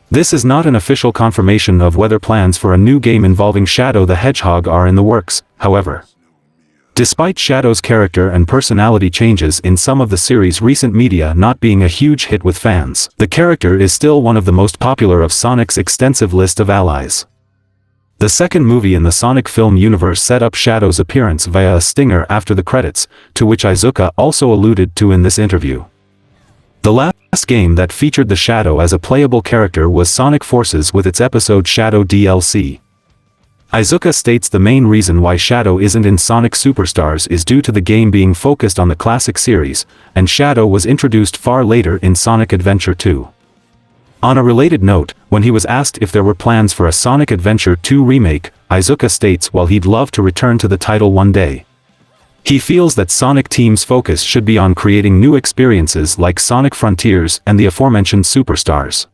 S1: This is not an official confirmation of whether plans for a new game involving Shadow the Hedgehog are in the works, however. Despite Shadow's character and personality changes in some of the series' recent media not being a huge hit with fans, the character is still one of the most popular of Sonic's extensive list of allies. The second movie in the Sonic film universe set up Shadow's appearance via a stinger after the credits, to which Iizuka also alluded to in this interview. The last game that featured the Shadow as a playable character was Sonic Forces with its episode Shadow DLC. Iizuka states the main reason why Shadow isn't in Sonic Superstars is due to the game being focused on the classic series, and Shadow was introduced far later in Sonic Adventure 2. On a related note, when he was asked if there were plans for a Sonic Adventure 2 remake, Iizuka states while he'd love to return to the title one day. He feels that Sonic Team's focus should be on creating new experiences like Sonic Frontiers and the aforementioned Superstars.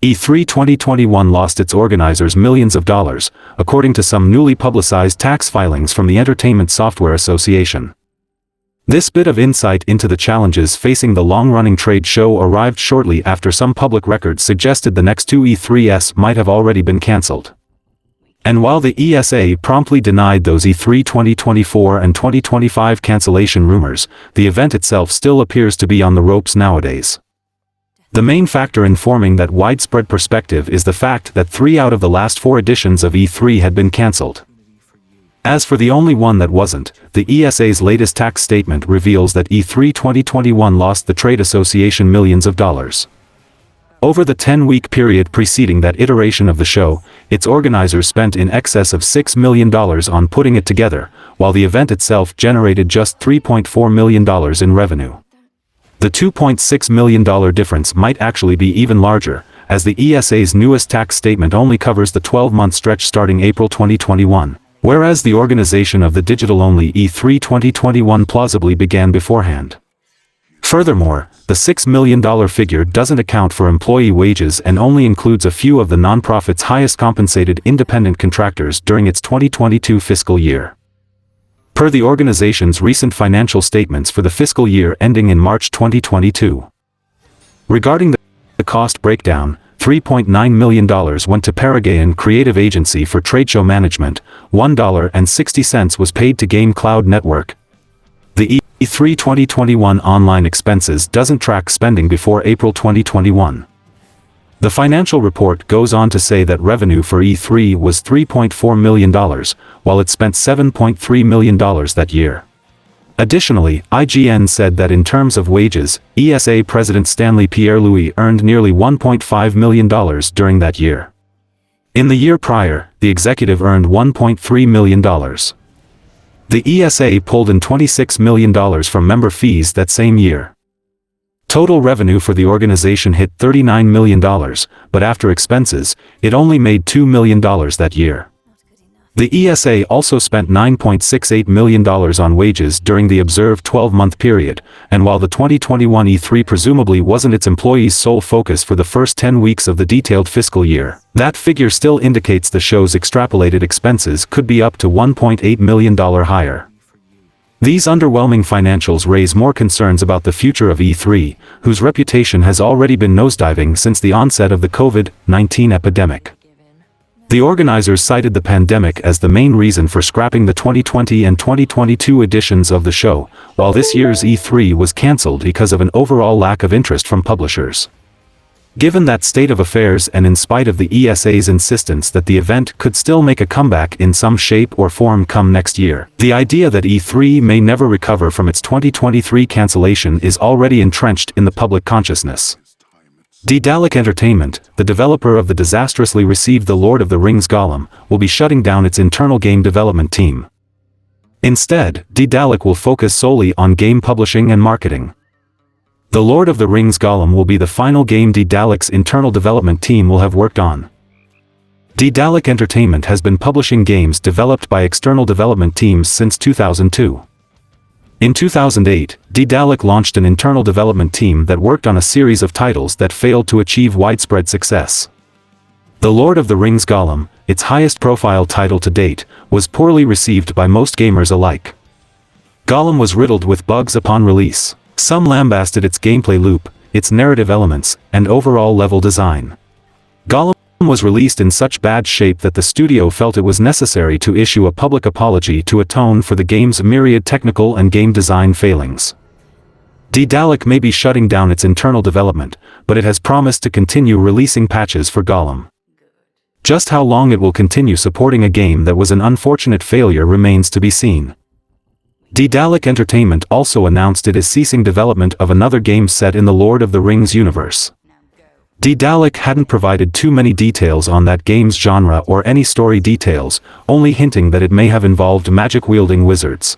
S1: E3 2021 lost its organizers millions of dollars, according to some newly publicized tax filings from the Entertainment Software Association. This bit of insight into the challenges facing the long-running trade show arrived shortly after some public records suggested the next 2 E3s might have already been cancelled. And while the ESA promptly denied those E3 2024 and 2025 cancellation rumors, the event itself still appears to be on the ropes nowadays. The main factor informing that widespread perspective is the fact that 3 out of the last 4 editions of E3 had been cancelled. As for the only one that wasn't, the ESA's latest tax statement reveals that E3 2021 lost the trade association millions of dollars. Over the 10-week period preceding that iteration of the show, its organizers spent in excess of $6 million on putting it together, while the event itself generated just $3.4 million in revenue. The $2.6 million difference might actually be even larger, as the ESA's newest tax statement only covers the 12-month stretch starting April 2021, whereas the organization of the digital-only E3 2021 plausibly began beforehand. Furthermore, the $6 million figure doesn't account for employee wages and only includes a few of the nonprofit's highest compensated independent contractors during its 2022 fiscal year. Per the organization's recent financial statements for the fiscal year ending in March 2022. Regarding the cost breakdown, $3.9 million went to Paraguayan Creative Agency for Trade Show Management, $1.60 was paid to Game Cloud Network. The E3 2021 online expenses doesn't track spending before April 2021. The financial report goes on to say that revenue for E3 was $3.4 million, while it spent $7.3 million that year. Additionally, IGN said that in terms of wages, ESA President Stanley Pierre-Louis earned nearly $1.5 million during that year. In the year prior, the executive earned $1.3 million. The ESA pulled in $26 million from member fees that same year. Total revenue for the organization hit $39 million, but after expenses, it only made $2 million that year. The ESA also spent $9.68 million on wages during the observed 12-month period, and while the 2021 E3 presumably wasn't its employees' sole focus for the first 10 weeks of the detailed fiscal year, that figure still indicates the show's extrapolated expenses could be up to $1.8 million higher. These underwhelming financials raise more concerns about the future of E3, whose reputation has already been nosediving since the onset of the COVID-19 epidemic. The organizers cited the pandemic as the main reason for scrapping the 2020 and 2022 editions of the show, while this year's E3 was cancelled because of an overall lack of interest from publishers. Given that state of affairs and in spite of the ESA's insistence that the event could still make a comeback in some shape or form come next year, the idea that E3 may never recover from its 2023 cancellation is already entrenched in the public consciousness. Deadalic Entertainment, the developer of the disastrously received The Lord of the Rings Gollum, will be shutting down its internal game development team. Instead, Deadalic will focus solely on game publishing and marketing. The Lord of the Rings Gollum will be the final game Deadalic's internal development team will have worked on. Deadalic Entertainment has been publishing games developed by external development teams since 2002. In 2008, Deadalic launched an internal development team that worked on a series of titles that failed to achieve widespread success. The Lord of the Rings Gollum, its highest-profile title to date, was poorly received by most gamers alike. Gollum was riddled with bugs upon release. Some lambasted its gameplay loop, its narrative elements, and overall level design. Gollum was released in such bad shape that the studio felt it was necessary to issue a public apology to atone for the game's myriad technical and game design failings. Deadalic may be shutting down its internal development, but it has promised to continue releasing patches for Gollum. Just how long it will continue supporting a game that was an unfortunate failure remains to be seen. Deadalic Entertainment also announced it is ceasing development of another game set in the Lord of the Rings universe. Deadalic hadn't provided too many details on that game's genre or any story details, only hinting that it may have involved magic-wielding wizards.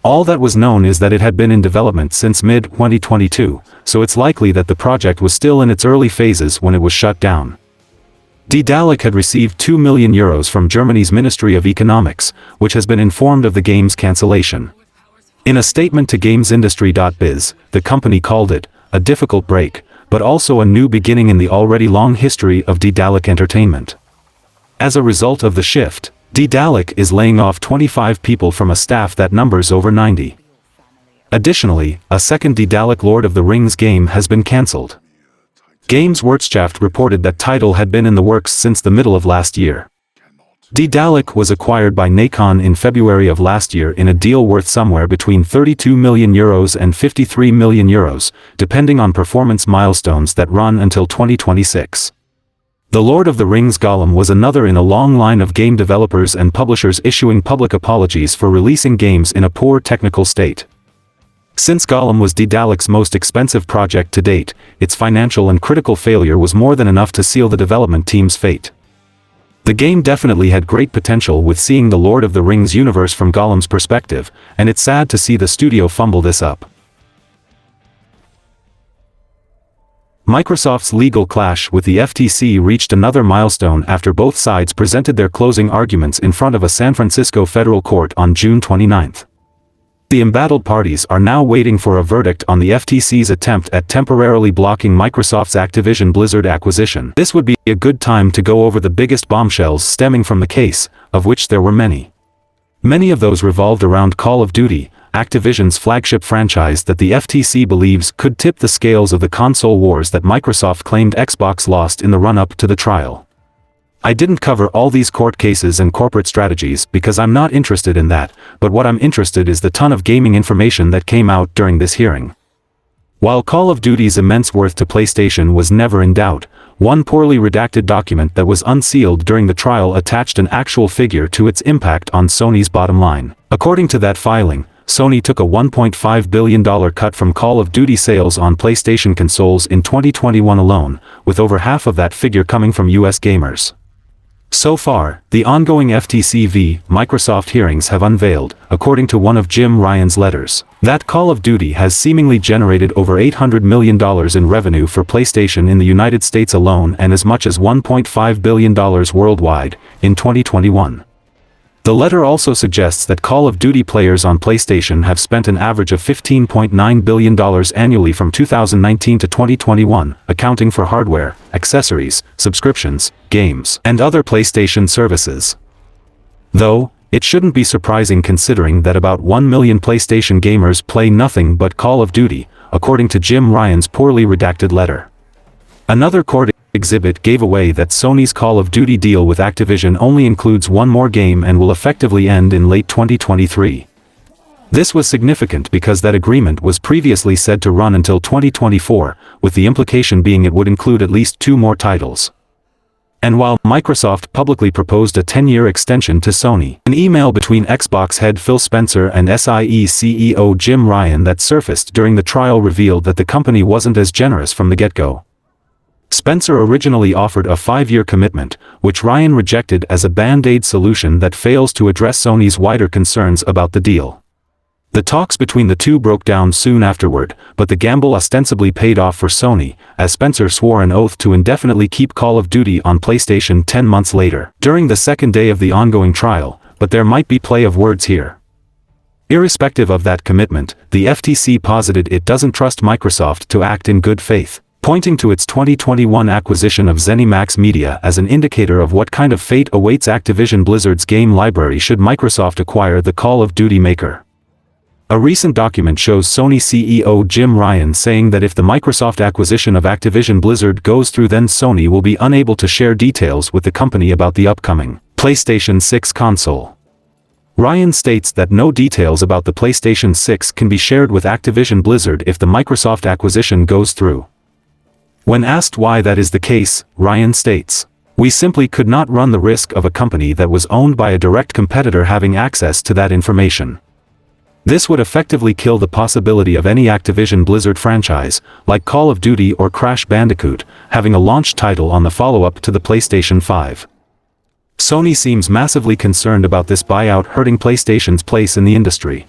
S1: All that was known is that it had been in development since mid-2022, so it's likely that the project was still in its early phases when it was shut down. Deadalic had received €2 million from Germany's Ministry of Economics, which has been informed of the game's cancellation. In a statement to GamesIndustry.biz, the company called it a difficult break, but also a new beginning in the already long history of Deadalic Entertainment. As a result of the shift, Deadalic is laying off 25 people from a staff that numbers over 90. Additionally, a second Deadalic Lord of the Rings game has been cancelled. Games Wirtschaft reported that title had been in the works since the middle of last year. Deadalic was acquired by Nacon in February of last year in a deal worth somewhere between €32 million and €53 million, depending on performance milestones that run until 2026. The Lord of the Rings Gollum was another in a long line of game developers and publishers issuing public apologies for releasing games in a poor technical state. Since Gollum was Deadalic's most expensive project to date, its financial and critical failure was more than enough to seal the development team's fate. The game definitely had great potential with seeing the Lord of the Rings universe from Gollum's perspective, and it's sad to see the studio fumble this up. Microsoft's legal clash with the FTC reached another milestone after both sides presented their closing arguments in front of a San Francisco federal court on June 29. The embattled parties are now waiting for a verdict on the FTC's attempt at temporarily blocking Microsoft's Activision Blizzard acquisition. This would be a good time to go over the biggest bombshells stemming from the case, of which there were many. Many of those revolved around Call of Duty, Activision's flagship franchise that the FTC believes could tip the scales of the console wars that Microsoft claimed Xbox lost in the run-up to the trial. I didn't cover all these court cases and corporate strategies because I'm not interested in that, but what I'm interested is the ton of gaming information that came out during this hearing. While Call of Duty's immense worth to PlayStation was never in doubt, one poorly redacted document that was unsealed during the trial attached an actual figure to its impact on Sony's bottom line. According to that filing, Sony took a $1.5 billion cut from Call of Duty sales on PlayStation consoles in 2021 alone, with over half of that figure coming from US gamers. So far, the ongoing FTC v. Microsoft hearings have unveiled, according to one of Jim Ryan's letters, that Call of Duty has seemingly generated over $800 million in revenue for PlayStation in the United States alone and as much as $1.5 billion worldwide, in 2021. The letter also suggests that Call of Duty players on PlayStation have spent an average of $15.9 billion annually from 2019 to 2021, accounting for hardware, accessories, subscriptions, games, and other PlayStation services. Though, it shouldn't be surprising considering that about 1 million PlayStation gamers play nothing but Call of Duty, according to Jim Ryan's poorly redacted letter. Another court exhibit gave away that Sony's Call of Duty deal with Activision only includes one more game and will effectively end in late 2023. This was significant because that agreement was previously said to run until 2024, with the implication being it would include at least 2 more titles. And while Microsoft publicly proposed a 10-year extension to Sony, an email between Xbox head Phil Spencer and SIE CEO Jim Ryan that surfaced during the trial revealed that the company wasn't as generous from the get-go. Spencer originally offered a 5-year commitment, which Ryan rejected as a band-aid solution that fails to address Sony's wider concerns about the deal. The talks between the two broke down soon afterward, but the gamble ostensibly paid off for Sony, as Spencer swore an oath to indefinitely keep Call of Duty on PlayStation 10 months later, during the second day of the ongoing trial, but there might be play of words here. Irrespective of that commitment, the FTC posited it doesn't trust Microsoft to act in good faith, pointing to its 2021 acquisition of ZeniMax Media as an indicator of what kind of fate awaits Activision Blizzard's game library should Microsoft acquire the Call of Duty maker. A recent document shows Sony CEO Jim Ryan saying that if the Microsoft acquisition of Activision Blizzard goes through, then Sony will be unable to share details with the company about the upcoming PlayStation 6 console. Ryan states that no details about the PlayStation 6 can be shared with Activision Blizzard if the Microsoft acquisition goes through. When asked why that is the case, Ryan states, "We simply could not run the risk of a company that was owned by a direct competitor having access to that information. This would effectively kill the possibility of any Activision Blizzard franchise, like Call of Duty or Crash Bandicoot, having a launch title on the follow-up to the PlayStation 5. Sony seems massively concerned about this buyout hurting PlayStation's place in the industry."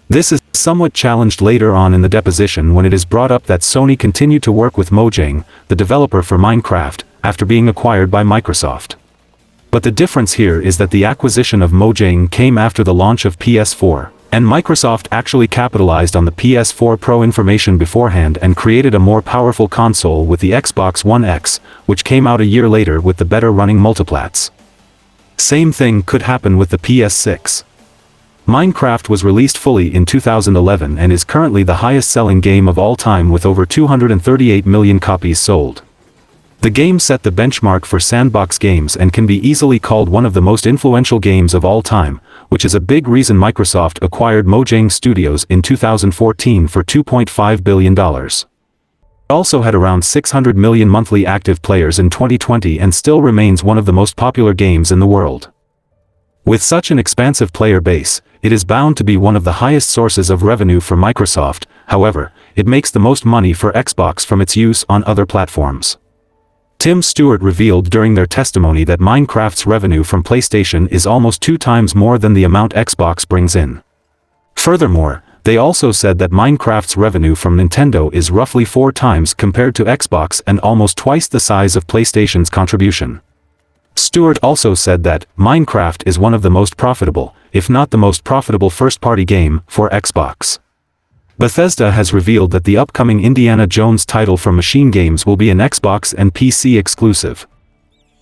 S1: This is somewhat challenged later on in the deposition when it is brought up that Sony continued to work with Mojang, the developer for Minecraft, after being acquired by Microsoft. But the difference here is that the acquisition of Mojang came after the launch of PS4, and Microsoft actually capitalized on the PS4 Pro information beforehand and created a more powerful console with the Xbox One X, which came out a year later with the better-running multiplats. Same thing could happen with the PS6. Minecraft was released fully in 2011 and is currently the highest-selling game of all time with over 238 million copies sold. The game set the benchmark for sandbox games and can be easily called one of the most influential games of all time, which is a big reason Microsoft acquired Mojang Studios in 2014 for $2.5 billion. It also had around 600 million monthly active players in 2020 and still remains one of the most popular games in the world. With such an expansive player base, it is bound to be one of the highest sources of revenue for Microsoft. However, it makes the most money for Xbox from its use on other platforms. Tim Stewart revealed during their testimony that Minecraft's revenue from PlayStation is almost 2 times more than the amount Xbox brings in. Furthermore, they also said that Minecraft's revenue from Nintendo is roughly 4 times compared to Xbox and almost twice the size of PlayStation's contribution. Stewart also said that Minecraft is one of the most profitable, if not the most profitable first-party game, for Xbox. Bethesda has revealed that the upcoming Indiana Jones title from Machine Games will be an Xbox and PC exclusive.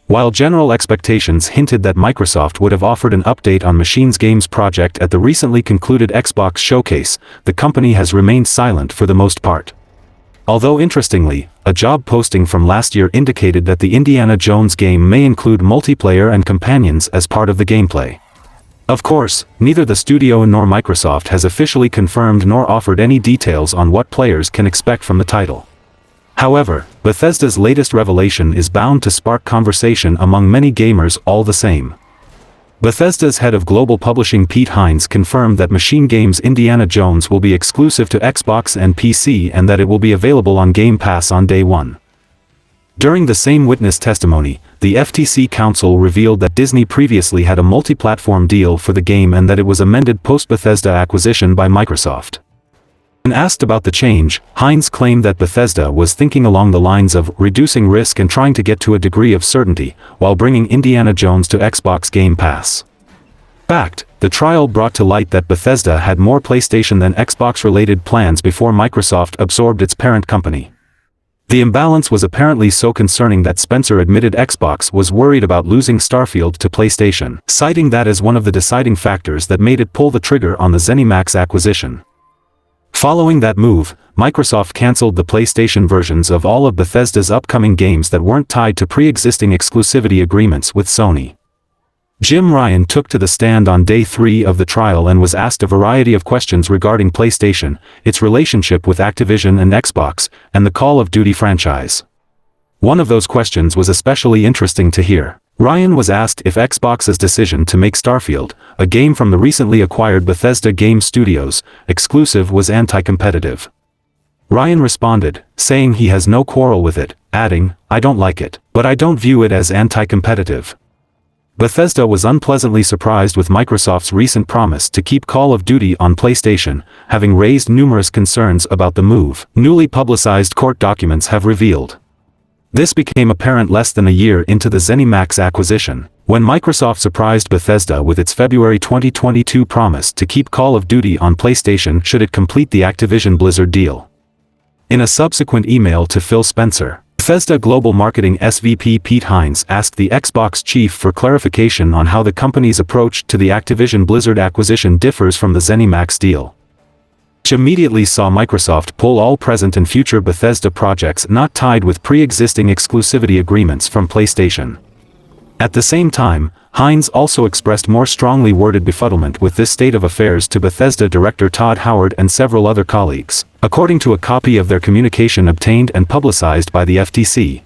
S1: While general expectations hinted that Microsoft would have offered an update on Machine Games' project at the recently concluded Xbox showcase, the company has remained silent for the most part. Although interestingly, a job posting from last year indicated that the Indiana Jones game may include multiplayer and companions as part of the gameplay. Of course, neither the studio nor Microsoft has officially confirmed nor offered any details on what players can expect from the title. However, Bethesda's latest revelation is bound to spark conversation among many gamers all the same. Bethesda's head of global publishing Pete Hines confirmed that Machine Games' Indiana Jones will be exclusive to Xbox and PC and that it will be available on Game Pass on day one. During the same witness testimony, the FTC counsel revealed that Disney previously had a multi-platform deal for the game and that it was amended post-Bethesda acquisition by Microsoft. When asked about the change, Hines claimed that Bethesda was thinking along the lines of reducing risk and trying to get to a degree of certainty, while bringing Indiana Jones to Xbox Game Pass. fact, the trial brought to light that Bethesda had more PlayStation than Xbox-related plans before Microsoft absorbed its parent company. The imbalance was apparently so concerning that Spencer admitted Xbox was worried about losing Starfield to PlayStation, citing that as one of the deciding factors that made it pull the trigger on the ZeniMax acquisition. Following that move, Microsoft cancelled the PlayStation versions of all of Bethesda's upcoming games that weren't tied to pre-existing exclusivity agreements with Sony. Jim Ryan took to the stand on day 3 of the trial and was asked a variety of questions regarding PlayStation, its relationship with Activision and Xbox, and the Call of Duty franchise. One of those questions was especially interesting to hear. Ryan was asked if Xbox's decision to make Starfield, a game from the recently acquired Bethesda Game Studios, exclusive was anti-competitive. Ryan responded, saying he has no quarrel with it, adding, "I don't like it, but I don't view it as anti-competitive." Bethesda was unpleasantly surprised with Microsoft's recent promise to keep Call of Duty on PlayStation, having raised numerous concerns about the move, newly publicized court documents have revealed. This became apparent less than a year into the ZeniMax acquisition, when Microsoft surprised Bethesda with its February 2022 promise to keep Call of Duty on PlayStation should it complete the Activision Blizzard deal. In a subsequent email to Phil Spencer, Bethesda Global Marketing SVP Pete Hines asked the Xbox chief for clarification on how the company's approach to the Activision Blizzard acquisition differs from the ZeniMax deal, which immediately saw Microsoft pull all present and future Bethesda projects not tied with pre-existing exclusivity agreements from PlayStation. At the same time, Hines also expressed more strongly worded befuddlement with this state of affairs to Bethesda director Todd Howard and several other colleagues, according to a copy of their communication obtained and publicized by the FTC.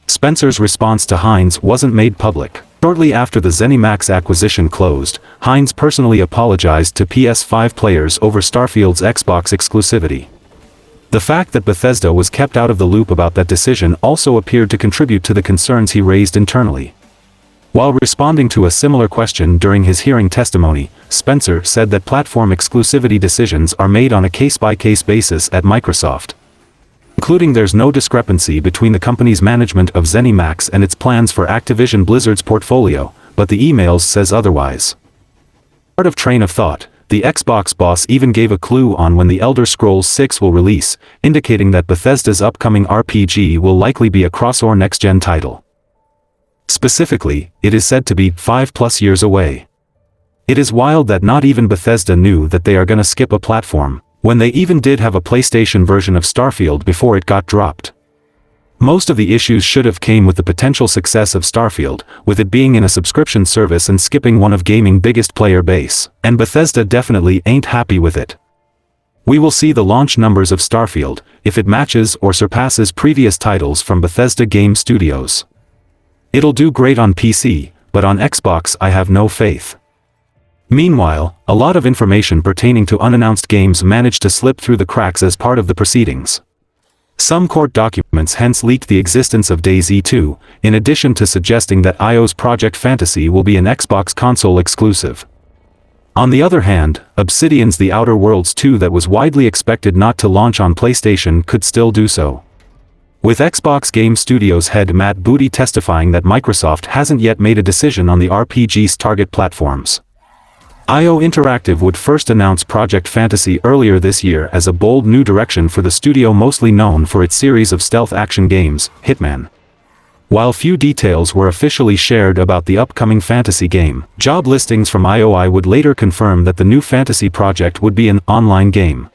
S1: Spencer's response to Hines wasn't made public. Shortly after the ZeniMax acquisition closed, Hines personally apologized to PS5 players over Starfield's Xbox exclusivity. The fact that Bethesda was kept out of the loop about that decision also appeared to contribute to the concerns he raised internally. While responding to a similar question during his hearing testimony, Spencer said that platform exclusivity decisions are made on a case-by-case basis at Microsoft, including there's no discrepancy between the company's management of ZeniMax and its plans for Activision Blizzard's portfolio, but the emails says otherwise. Part of train of thought, the Xbox boss even gave a clue on when the Elder Scrolls 6 will release, indicating that Bethesda's upcoming RPG will likely be a cross-or next-gen title. Specifically, it is said to be 5+ years away. It is wild that not even Bethesda knew that they are gonna skip a platform, when they even did have a PlayStation version of Starfield before it got dropped. Most of the issues should have came with the potential success of Starfield, with it being in a subscription service and skipping one of gaming's biggest player base, and Bethesda definitely ain't happy with it. We will see the launch numbers of Starfield, if it matches or surpasses previous titles from Bethesda Game Studios. It'll do great on PC, but on Xbox I have no faith. Meanwhile, a lot of information pertaining to unannounced games managed to slip through the cracks as part of the proceedings. Some court documents hence leaked the existence of DayZ 2, in addition to suggesting that IO's Project Fantasy will be an Xbox console exclusive. On the other hand, Obsidian's The Outer Worlds 2 that was widely expected not to launch on PlayStation could still do so, with Xbox Game Studios head Matt Booty testifying that Microsoft hasn't yet made a decision on the RPG's target platforms. IO Interactive would first announce Project Fantasy earlier this year as a bold new direction for the studio mostly known for its series of stealth action games, Hitman. While few details were officially shared about the upcoming fantasy game, job listings from IOI would later confirm that the new fantasy project would be an online game.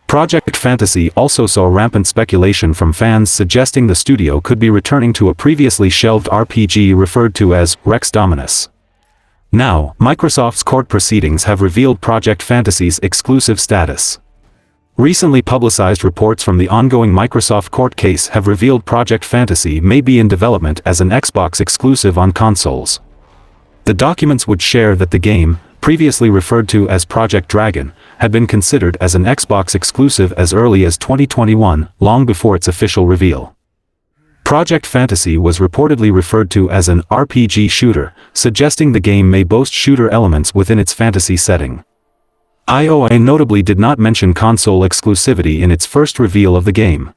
S1: Project Fantasy also saw rampant speculation from fans suggesting the studio could be returning to a previously shelved RPG referred to as Rex Dominus. Now, Microsoft's court proceedings have revealed Project Fantasy's exclusive status. Recently publicized reports from the ongoing Microsoft court case have revealed Project Fantasy may be in development as an Xbox exclusive on consoles. The documents would share that the game, previously referred to as Project Dragon, had been considered as an Xbox exclusive as early as 2021, long before its official reveal. Project Fantasy was reportedly referred to as an RPG shooter, suggesting the game may boast shooter elements within its fantasy setting. IOI notably did not mention console exclusivity in its first reveal of the game.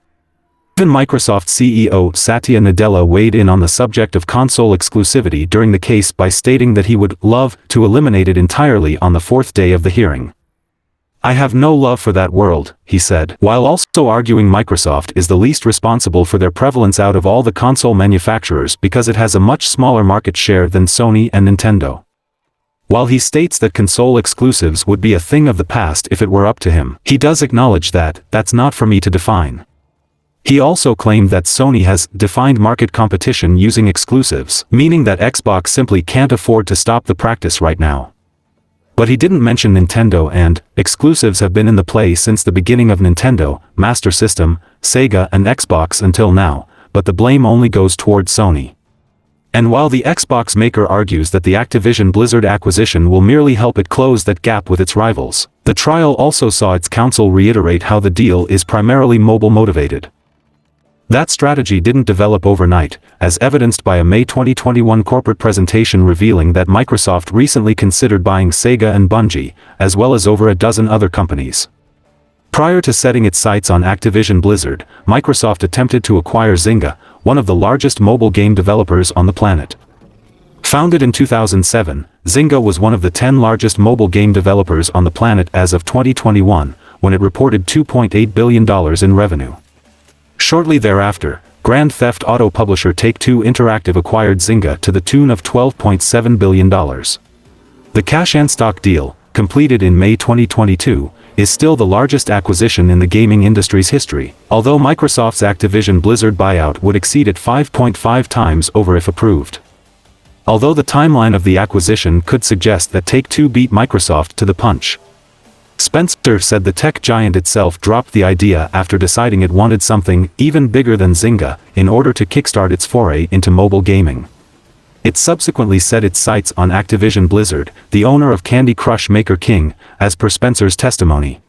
S1: Even Microsoft CEO Satya Nadella weighed in on the subject of console exclusivity during the case by stating that he would love to eliminate it entirely on the fourth day of the hearing. "I have no love for that world," he said, while also arguing Microsoft is the least responsible for their prevalence out of all the console manufacturers because it has a much smaller market share than Sony and Nintendo. While he states that console exclusives would be a thing of the past if it were up to him, he does acknowledge that, "That's not for me to define." He also claimed that Sony has defined market competition using exclusives, meaning that Xbox simply can't afford to stop the practice right now. But he didn't mention Nintendo, and exclusives have been in the play since the beginning of Nintendo, Master System, Sega and Xbox until now, but the blame only goes towards Sony. And while the Xbox maker argues that the Activision Blizzard acquisition will merely help it close that gap with its rivals, the trial also saw its counsel reiterate how the deal is primarily mobile motivated. That strategy didn't develop overnight, as evidenced by a May 2021 corporate presentation revealing that Microsoft recently considered buying Sega and Bungie, as well as over a dozen other companies. Prior to setting its sights on Activision Blizzard, Microsoft attempted to acquire Zynga, one of the largest mobile game developers on the planet. Founded in 2007, Zynga was one of the 10 largest mobile game developers on the planet as of 2021, when it reported $2.8 billion in revenue. Shortly thereafter, Grand Theft Auto publisher Take-Two Interactive acquired Zynga to the tune of $12.7 billion. The cash-and-stock deal, completed in May 2022, is still the largest acquisition in the gaming industry's history, although Microsoft's Activision Blizzard buyout would exceed it 5.5 times over if approved. Although the timeline of the acquisition could suggest that Take-Two beat Microsoft to the punch. Spencer said the tech giant itself dropped the idea after deciding it wanted something even bigger than Zynga in order to kickstart its foray into mobile gaming. It subsequently set its sights on Activision Blizzard, the owner of Candy Crush maker King, as per Spencer's testimony.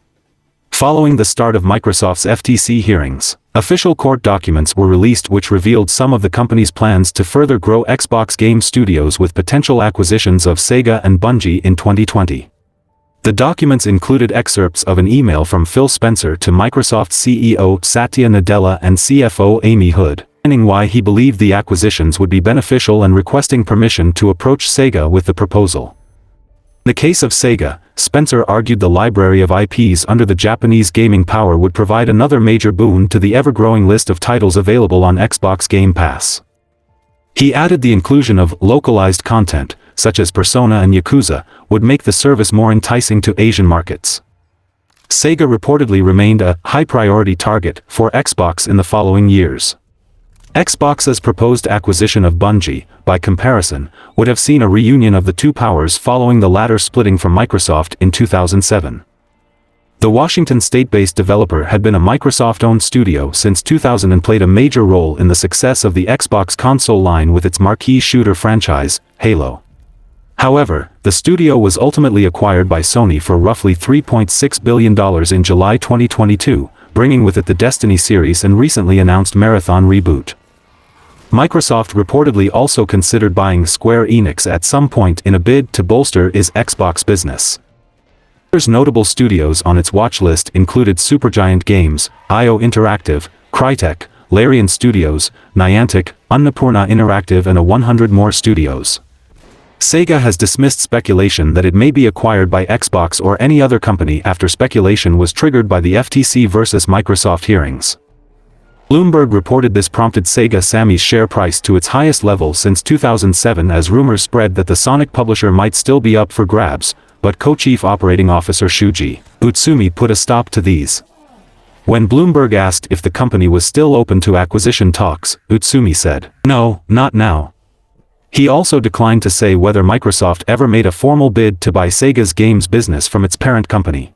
S1: Following the start of Microsoft's FTC hearings, official court documents were released which revealed some of the company's plans to further grow Xbox game studios with potential acquisitions of Sega and Bungie in 2020. The documents included excerpts of an email from Phil Spencer to Microsoft CEO Satya Nadella and CFO Amy Hood, explaining why he believed the acquisitions would be beneficial and requesting permission to approach Sega with the proposal. In the case of Sega, Spencer argued the library of IPs under the Japanese gaming power would provide another major boon to the ever-growing list of titles available on Xbox Game Pass. He added the inclusion of localized content, such as Persona and Yakuza, would make the service more enticing to Asian markets. Sega reportedly remained a high-priority target for Xbox in the following years. Xbox's proposed acquisition of Bungie, by comparison, would have seen a reunion of the two powers following the latter splitting from Microsoft in 2007. The Washington state-based developer had been a Microsoft-owned studio since 2000 and played a major role in the success of the Xbox console line with its marquee shooter franchise, Halo. However, the studio was ultimately acquired by Sony for roughly $3.6 billion in July 2022, bringing with it the Destiny series and recently announced Marathon reboot. Microsoft reportedly also considered buying Square Enix at some point in a bid to bolster its Xbox business. Other notable studios on its watch list included Supergiant Games, IO Interactive, Crytek, Larian Studios, Niantic, Annapurna Interactive and 100 more studios. Sega has dismissed speculation that it may be acquired by Xbox or any other company after speculation was triggered by the FTC versus Microsoft hearings. Bloomberg reported this prompted Sega Sammy's share price to its highest level since 2007 as rumors spread that the Sonic publisher might still be up for grabs, but co-chief operating officer Shuji Utsumi put a stop to these. When Bloomberg asked if the company was still open to acquisition talks, Utsumi said, "No, not now." He also declined to say whether Microsoft ever made a formal bid to buy Sega's games business from its parent company.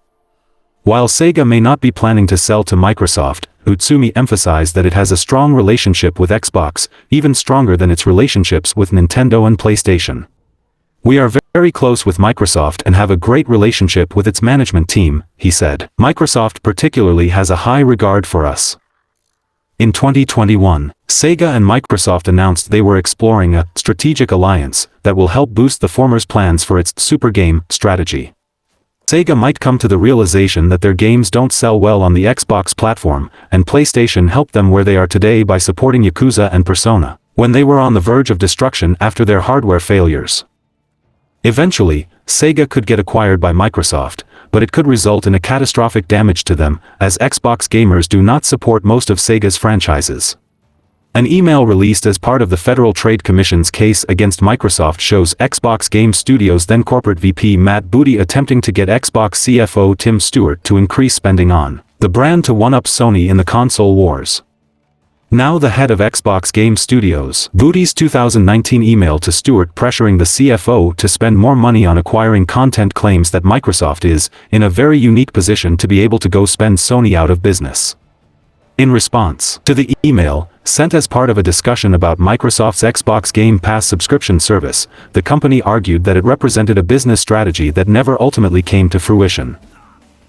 S1: While Sega may not be planning to sell to Microsoft, Utsumi emphasized that it has a strong relationship with Xbox, even stronger than its relationships with Nintendo and PlayStation. "We are very close with Microsoft and have a great relationship with its management team," he said. "Microsoft particularly has a high regard for us." In 2021, Sega and Microsoft announced they were exploring a strategic alliance that will help boost the former's plans for its super game strategy. Sega might come to the realization that their games don't sell well on the Xbox platform, and PlayStation helped them where they are today by supporting Yakuza and Persona, when they were on the verge of destruction after their hardware failures. Eventually, Sega could get acquired by Microsoft, but it could result in a catastrophic damage to them, as Xbox gamers do not support most of Sega's franchises. An email released as part of the Federal Trade Commission's case against Microsoft shows Xbox Game Studios' then corporate VP Matt Booty attempting to get Xbox CFO Tim Stewart to increase spending on the brand to one-up Sony in the console wars. Now the head of Xbox Game Studios, Booty's 2019 email to Stewart pressuring the CFO to spend more money on acquiring content claims that Microsoft is in a very unique position to be able to go spend Sony out of business. In response to the email, sent as part of a discussion about Microsoft's Xbox Game Pass subscription service, the company argued that it represented a business strategy that never ultimately came to fruition.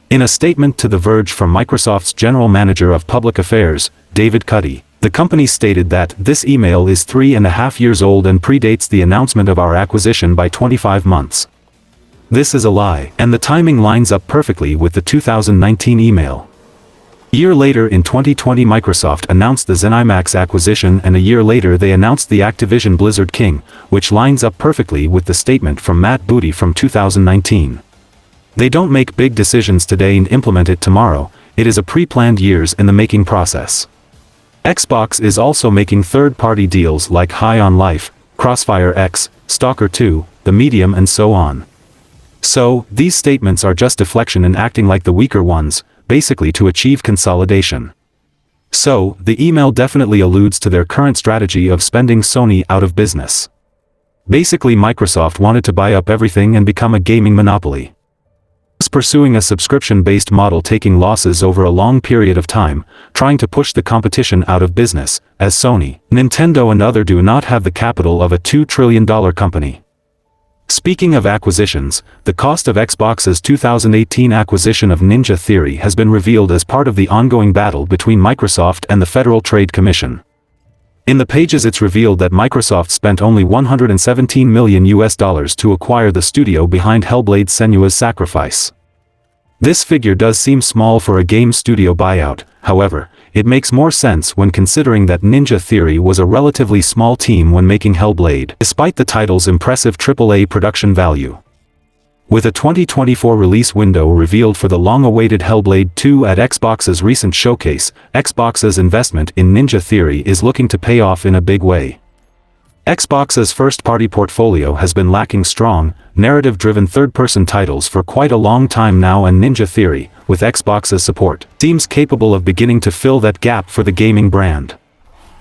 S1: In a statement to The Verge from Microsoft's General Manager of Public Affairs, David Cuddy, the company stated that this email is 3.5 years old and predates the announcement of our acquisition by 25 months. This is a lie, and the timing lines up perfectly with the 2019 email. A year later in 2020 Microsoft announced the ZeniMax acquisition, and a year later they announced the Activision Blizzard King, which lines up perfectly with the statement from Matt Booty from 2019. They don't make big decisions today and implement it tomorrow, it is a pre-planned years in the making process. Xbox is also making third-party deals like High on Life, Crossfire X, Stalker 2, The Medium and so on. So, these statements are just deflection and acting like the weaker ones, basically to achieve consolidation. So, the email definitely alludes to their current strategy of spending Sony out of business. Basically Microsoft wanted to buy up everything and become a gaming monopoly. Pursuing a subscription-based model, taking losses over a long period of time, trying to push the competition out of business, as Sony, Nintendo and others do not have the capital of a $2 trillion company. Speaking of acquisitions, the cost of Xbox's 2018 acquisition of Ninja Theory has been revealed as part of the ongoing battle between Microsoft and the Federal Trade Commission. In the pages it's revealed that Microsoft spent only $117 million to acquire the studio behind Hellblade: Senua's Sacrifice. This figure does seem small for a game studio buyout, however, it makes more sense when considering that Ninja Theory was a relatively small team when making Hellblade, despite the title's impressive AAA production value. With a 2024 release window revealed for the long-awaited Hellblade 2 at Xbox's recent showcase, Xbox's investment in Ninja Theory is looking to pay off in a big way. Xbox's first-party portfolio has been lacking strong, narrative-driven third-person titles for quite a long time now, and Ninja Theory, with Xbox's support, seems capable of beginning to fill that gap for the gaming brand.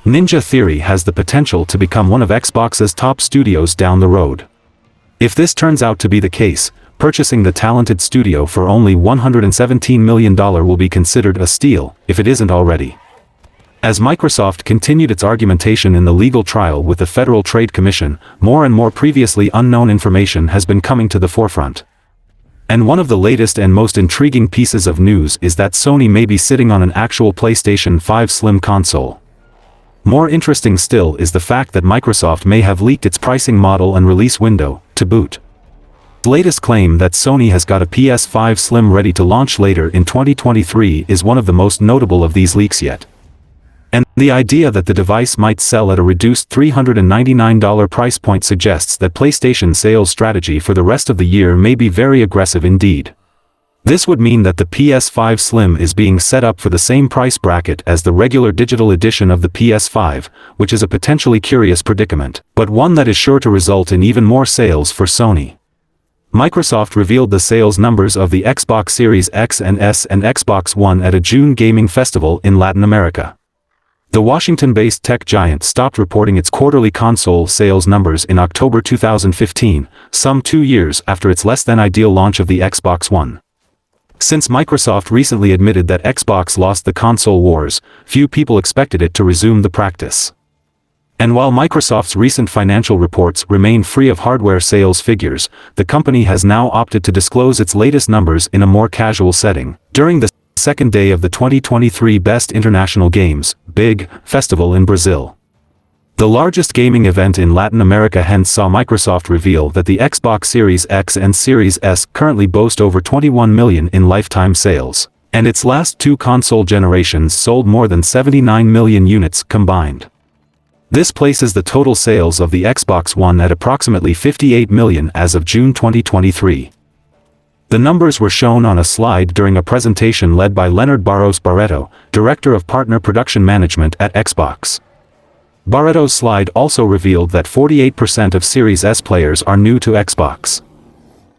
S1: Ninja Theory has the potential to become one of Xbox's top studios down the road. If this turns out to be the case, purchasing the talented studio for only $117 million will be considered a steal, if it isn't already. As Microsoft continued its argumentation in the legal trial with the Federal Trade Commission, more and more previously unknown information has been coming to the forefront. And one of the latest and most intriguing pieces of news is that Sony may be sitting on an actual PlayStation 5 Slim console. More interesting still is the fact that Microsoft may have leaked its pricing model and release window, to boot. The latest claim that Sony has got a PS5 Slim ready to launch later in 2023 is one of the most notable of these leaks yet. And the idea that the device might sell at a reduced $399 price point suggests that PlayStation's sales strategy for the rest of the year may be very aggressive indeed. This would mean that the PS5 Slim is being set up for the same price bracket as the regular digital edition of the PS5, which is a potentially curious predicament, but one that is sure to result in even more sales for Sony. Microsoft revealed the sales numbers of the Xbox Series X and S and Xbox One at a June gaming festival in Latin America. The Washington-based tech giant stopped reporting its quarterly console sales numbers in October 2015, some 2 years after its less-than-ideal launch of the Xbox One. Since Microsoft recently admitted that Xbox lost the console wars, few people expected it to resume the practice. And while Microsoft's recent financial reports remain free of hardware sales figures, the company has now opted to disclose its latest numbers in a more casual setting, during the second day of the 2023 Best International Games, BIG, festival in Brazil. The largest gaming event in Latin America hence saw Microsoft reveal that the Xbox Series X and Series S currently boast over 21 million in lifetime sales, and its last two console generations sold more than 79 million units combined. This places the total sales of the Xbox One at approximately 58 million as of June 2023. The numbers were shown on a slide during a presentation led by Leonard Barros Barreto, Director of Partner Production Management at Xbox. Barreto's slide also revealed that 48% of Series S players are new to Xbox.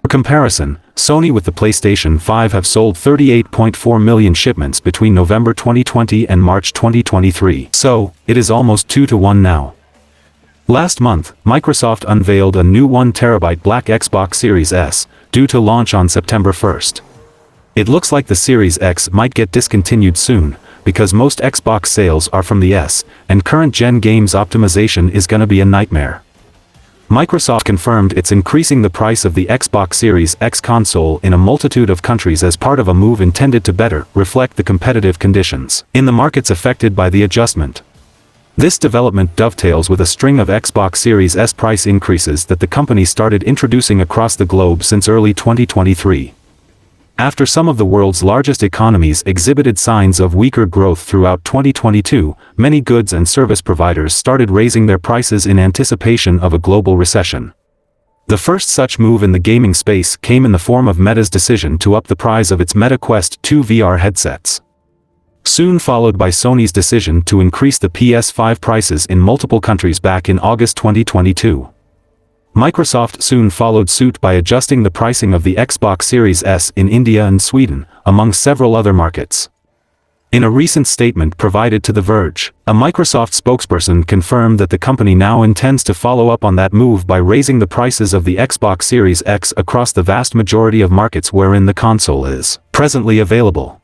S1: For comparison, Sony with the PlayStation 5 have sold 38.4 million shipments between November 2020 and March 2023. So, it is almost 2-to-1 now. Last month, Microsoft unveiled a new 1TB black Xbox Series S, due to launch on September 1st. It looks like the Series X might get discontinued soon, because most Xbox sales are from the S, and current-gen games optimization is gonna be a nightmare. Microsoft confirmed it's increasing the price of the Xbox Series X console in a multitude of countries as part of a move intended to better reflect the competitive conditions in the markets affected by the adjustment. This development dovetails with a string of Xbox Series S price increases that the company started introducing across the globe since early 2023. After some of the world's largest economies exhibited signs of weaker growth throughout 2022, many goods and service providers started raising their prices in anticipation of a global recession. The first such move in the gaming space came in the form of Meta's decision to up the price of its Meta Quest 2 VR headsets. Soon followed by Sony's decision to increase the PS5 prices in multiple countries back in August 2022. Microsoft soon followed suit by adjusting the pricing of the Xbox Series S in India and Sweden, among several other markets. In a recent statement provided to The Verge, a Microsoft spokesperson confirmed that the company now intends to follow up on that move by raising the prices of the Xbox Series X across the vast majority of markets wherein the console is presently available.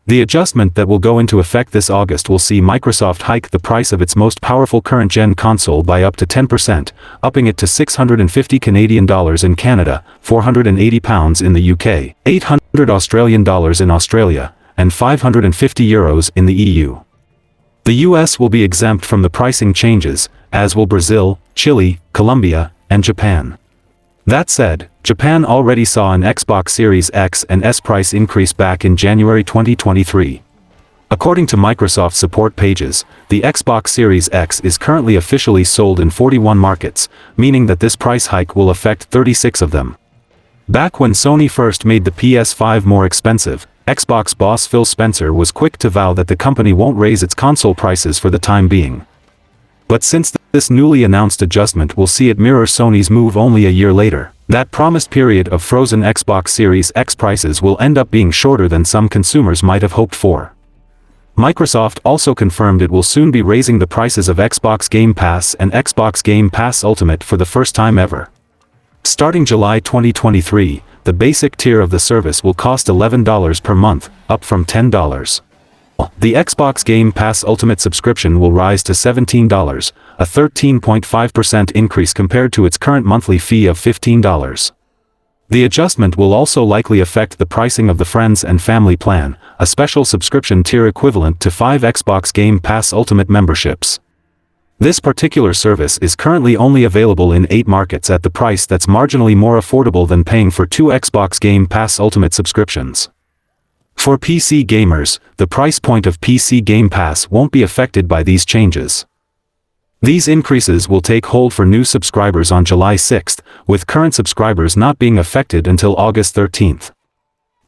S1: The adjustment that will go into effect this August will see Microsoft hike the price of its most powerful current-gen console by up to 10%, upping it to $650 in Canada, £480 in the UK, $800 in Australia, and €550 in the EU. The US will be exempt from the pricing changes, as will Brazil, Chile, Colombia, and Japan. That said, Japan already saw an Xbox Series X and S price increase back in January 2023. According to Microsoft support pages, the Xbox Series X is currently officially sold in 41 markets, meaning that this price hike will affect 36 of them. Back when Sony first made the PS5 more expensive, Xbox boss Phil Spencer was quick to vow that the company won't raise its console prices for the time being. But since this newly announced adjustment will see it mirror Sony's move only a year later, that promised period of frozen Xbox Series X prices will end up being shorter than some consumers might have hoped for. Microsoft also confirmed it will soon be raising the prices of Xbox Game Pass and Xbox Game Pass Ultimate for the first time ever. Starting July 2023, the basic tier of the service will cost $11 per month, up from $10. The Xbox Game Pass Ultimate subscription will rise to $17, a 13.5% increase compared to its current monthly fee of $15. The adjustment will also likely affect the pricing of the Friends and Family plan, a special subscription tier equivalent to 5 Xbox Game Pass Ultimate memberships. This particular service is currently only available in 8 markets at the price that's marginally more affordable than paying for 2 Xbox Game Pass Ultimate subscriptions. For PC gamers, the price point of PC Game Pass won't be affected by these changes. These increases will take hold for new subscribers on July 6th, with current subscribers not being affected until August 13th.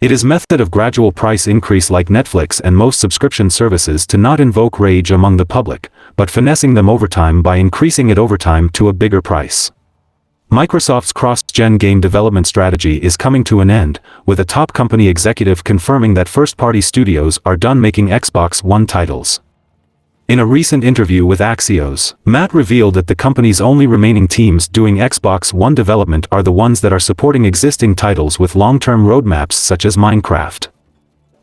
S1: It is method of gradual price increase like Netflix and most subscription services to not invoke rage among the public, but finessing them over time by increasing it over time to a bigger price. Microsoft's cross-gen game development strategy is coming to an end, with a top company executive confirming that first-party studios are done making Xbox One titles. In a recent interview with Axios, Matt revealed that the company's only remaining teams doing Xbox One development are the ones that are supporting existing titles with long-term roadmaps such as Minecraft.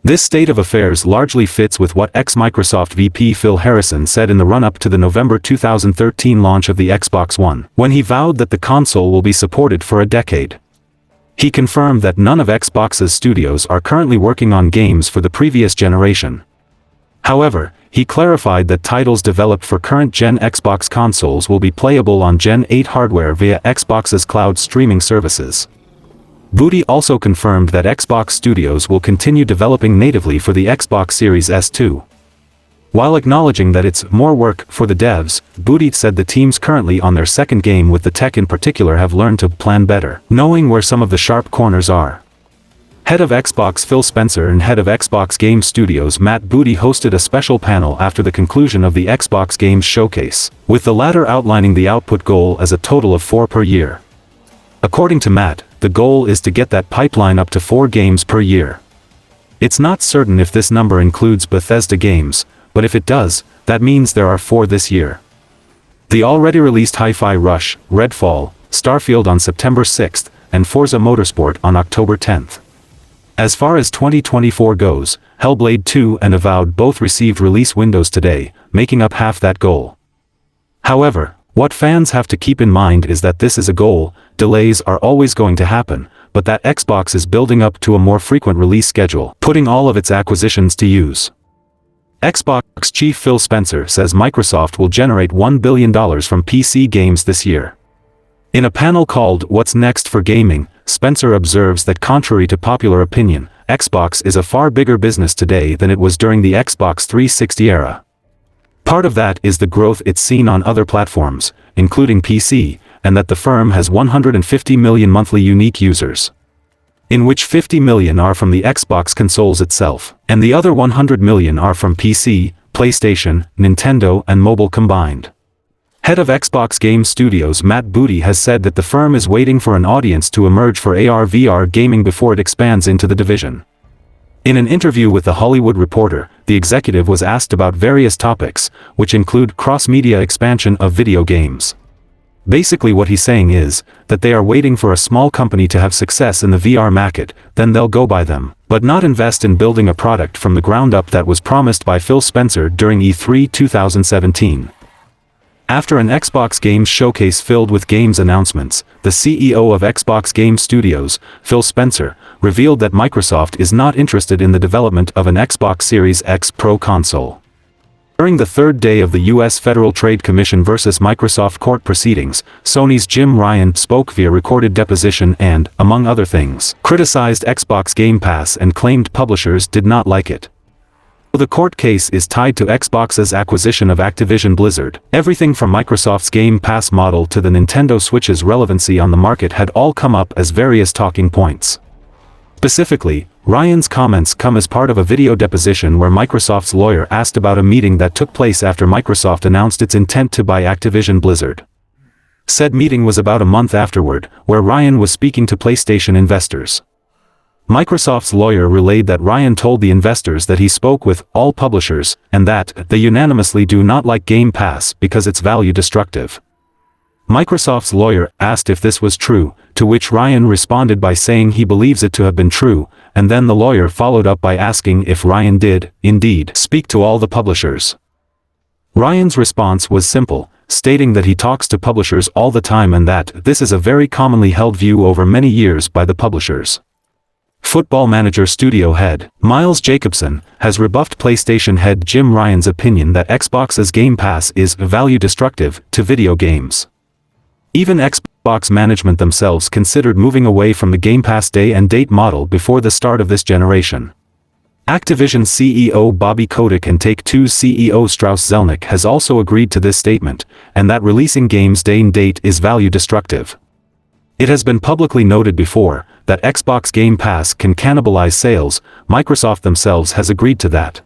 S1: This state of affairs largely fits with what ex-Microsoft VP Phil Harrison said in the run-up to the November 2013 launch of the Xbox One, when he vowed that the console will be supported for a decade. He confirmed that none of Xbox's studios are currently working on games for the previous generation. However, he clarified that titles developed for current-gen Xbox consoles will be playable on Gen 8 hardware via Xbox's cloud streaming services. Booty also confirmed that Xbox Studios will continue developing natively for the Xbox Series S too. While acknowledging that it's more work for the devs, Booty said the teams currently on their second game with the tech in particular have learned to plan better, knowing where some of the sharp corners are. Head of Xbox Phil Spencer and head of Xbox Game Studios Matt Booty hosted a special panel after the conclusion of the Xbox Games Showcase, with the latter outlining the output goal as a total of 4 per year. According to Matt, the goal is to get that pipeline up to 4 games per year. It's not certain if this number includes Bethesda games, but if it does, that means there are 4 this year. The already released Hi-Fi Rush, Redfall, Starfield on September 6th, and Forza Motorsport on October 10th. As far as 2024 goes, Hellblade 2 and Avowed both received release windows today, making up half that goal. However, what fans have to keep in mind is that this is a goal, delays are always going to happen, but that Xbox is building up to a more frequent release schedule, putting all of its acquisitions to use. Xbox chief Phil Spencer says Microsoft will generate $1 billion from PC games this year. In a panel called What's Next for Gaming, Spencer observes that contrary to popular opinion, Xbox is a far bigger business today than it was during the Xbox 360 era. Part of that is the growth it's seen on other platforms, including PC, and that the firm has 150 million monthly unique users, in which 50 million are from the Xbox consoles itself, and the other 100 million are from PC, PlayStation, Nintendo and mobile combined. Head of Xbox Game Studios Matt Booty has said that the firm is waiting for an audience to emerge for AR/VR gaming before it expands into the division. In an interview with The Hollywood Reporter, the executive was asked about various topics, which include cross-media expansion of video games. Basically what he's saying is, that they are waiting for a small company to have success in the VR market, then they'll go buy them, but not invest in building a product from the ground up that was promised by Phil Spencer during E3 2017. After an Xbox Games Showcase filled with games announcements, the CEO of Xbox Game Studios, Phil Spencer, revealed that Microsoft is not interested in the development of an Xbox Series X Pro console. During the third day of the U.S. Federal Trade Commission versus Microsoft court proceedings, Sony's Jim Ryan spoke via recorded deposition and, among other things, criticized Xbox Game Pass and claimed publishers did not like it. The court case is tied to Xbox's acquisition of Activision Blizzard. Everything from Microsoft's Game Pass model to the Nintendo Switch's relevancy on the market had all come up as various talking points. Specifically, Ryan's comments come as part of a video deposition where Microsoft's lawyer asked about a meeting that took place after Microsoft announced its intent to buy Activision Blizzard. Said meeting was about a month afterward, where Ryan was speaking to PlayStation investors. Microsoft's lawyer relayed that Ryan told the investors that he spoke with all publishers, and that they unanimously do not like Game Pass because it's value destructive. Microsoft's lawyer asked if this was true, to which Ryan responded by saying he believes it to have been true, and then the lawyer followed up by asking if Ryan did, indeed, speak to all the publishers. Ryan's response was simple, stating that he talks to publishers all the time and that this is a very commonly held view over many years by the publishers. Football Manager studio head, Miles Jacobson, has rebuffed PlayStation head Jim Ryan's opinion that Xbox's Game Pass is value destructive to video games. Even Xbox management themselves considered moving away from the Game Pass day and date model before the start of this generation. Activision CEO Bobby Kotick and Take-Two's CEO Strauss Zelnick has also agreed to this statement, and that releasing games day and date is value destructive. It has been publicly noted before, that Xbox Game Pass can cannibalize sales. Microsoft themselves has agreed to that.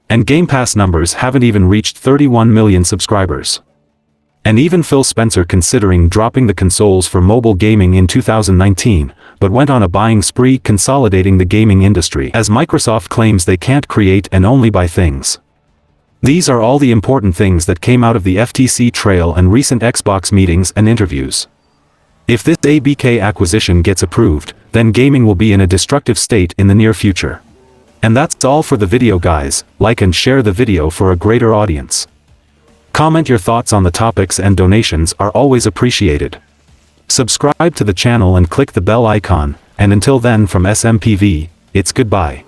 S1: And Game Pass numbers haven't even reached 31 million subscribers. And even Phil Spencer considering dropping the consoles for mobile gaming in 2019, but went on a buying spree consolidating the gaming industry as Microsoft claims they can't create and only buy things. These are all the important things that came out of the FTC trail and recent Xbox meetings and interviews. If this ABK acquisition gets approved, then gaming will be in a destructive state in the near future. And that's all for the video guys. Like and share the video for a greater audience. Comment your thoughts on the topics and donations are always appreciated. Subscribe to the channel and click the bell icon, and until then from SMPV, it's goodbye.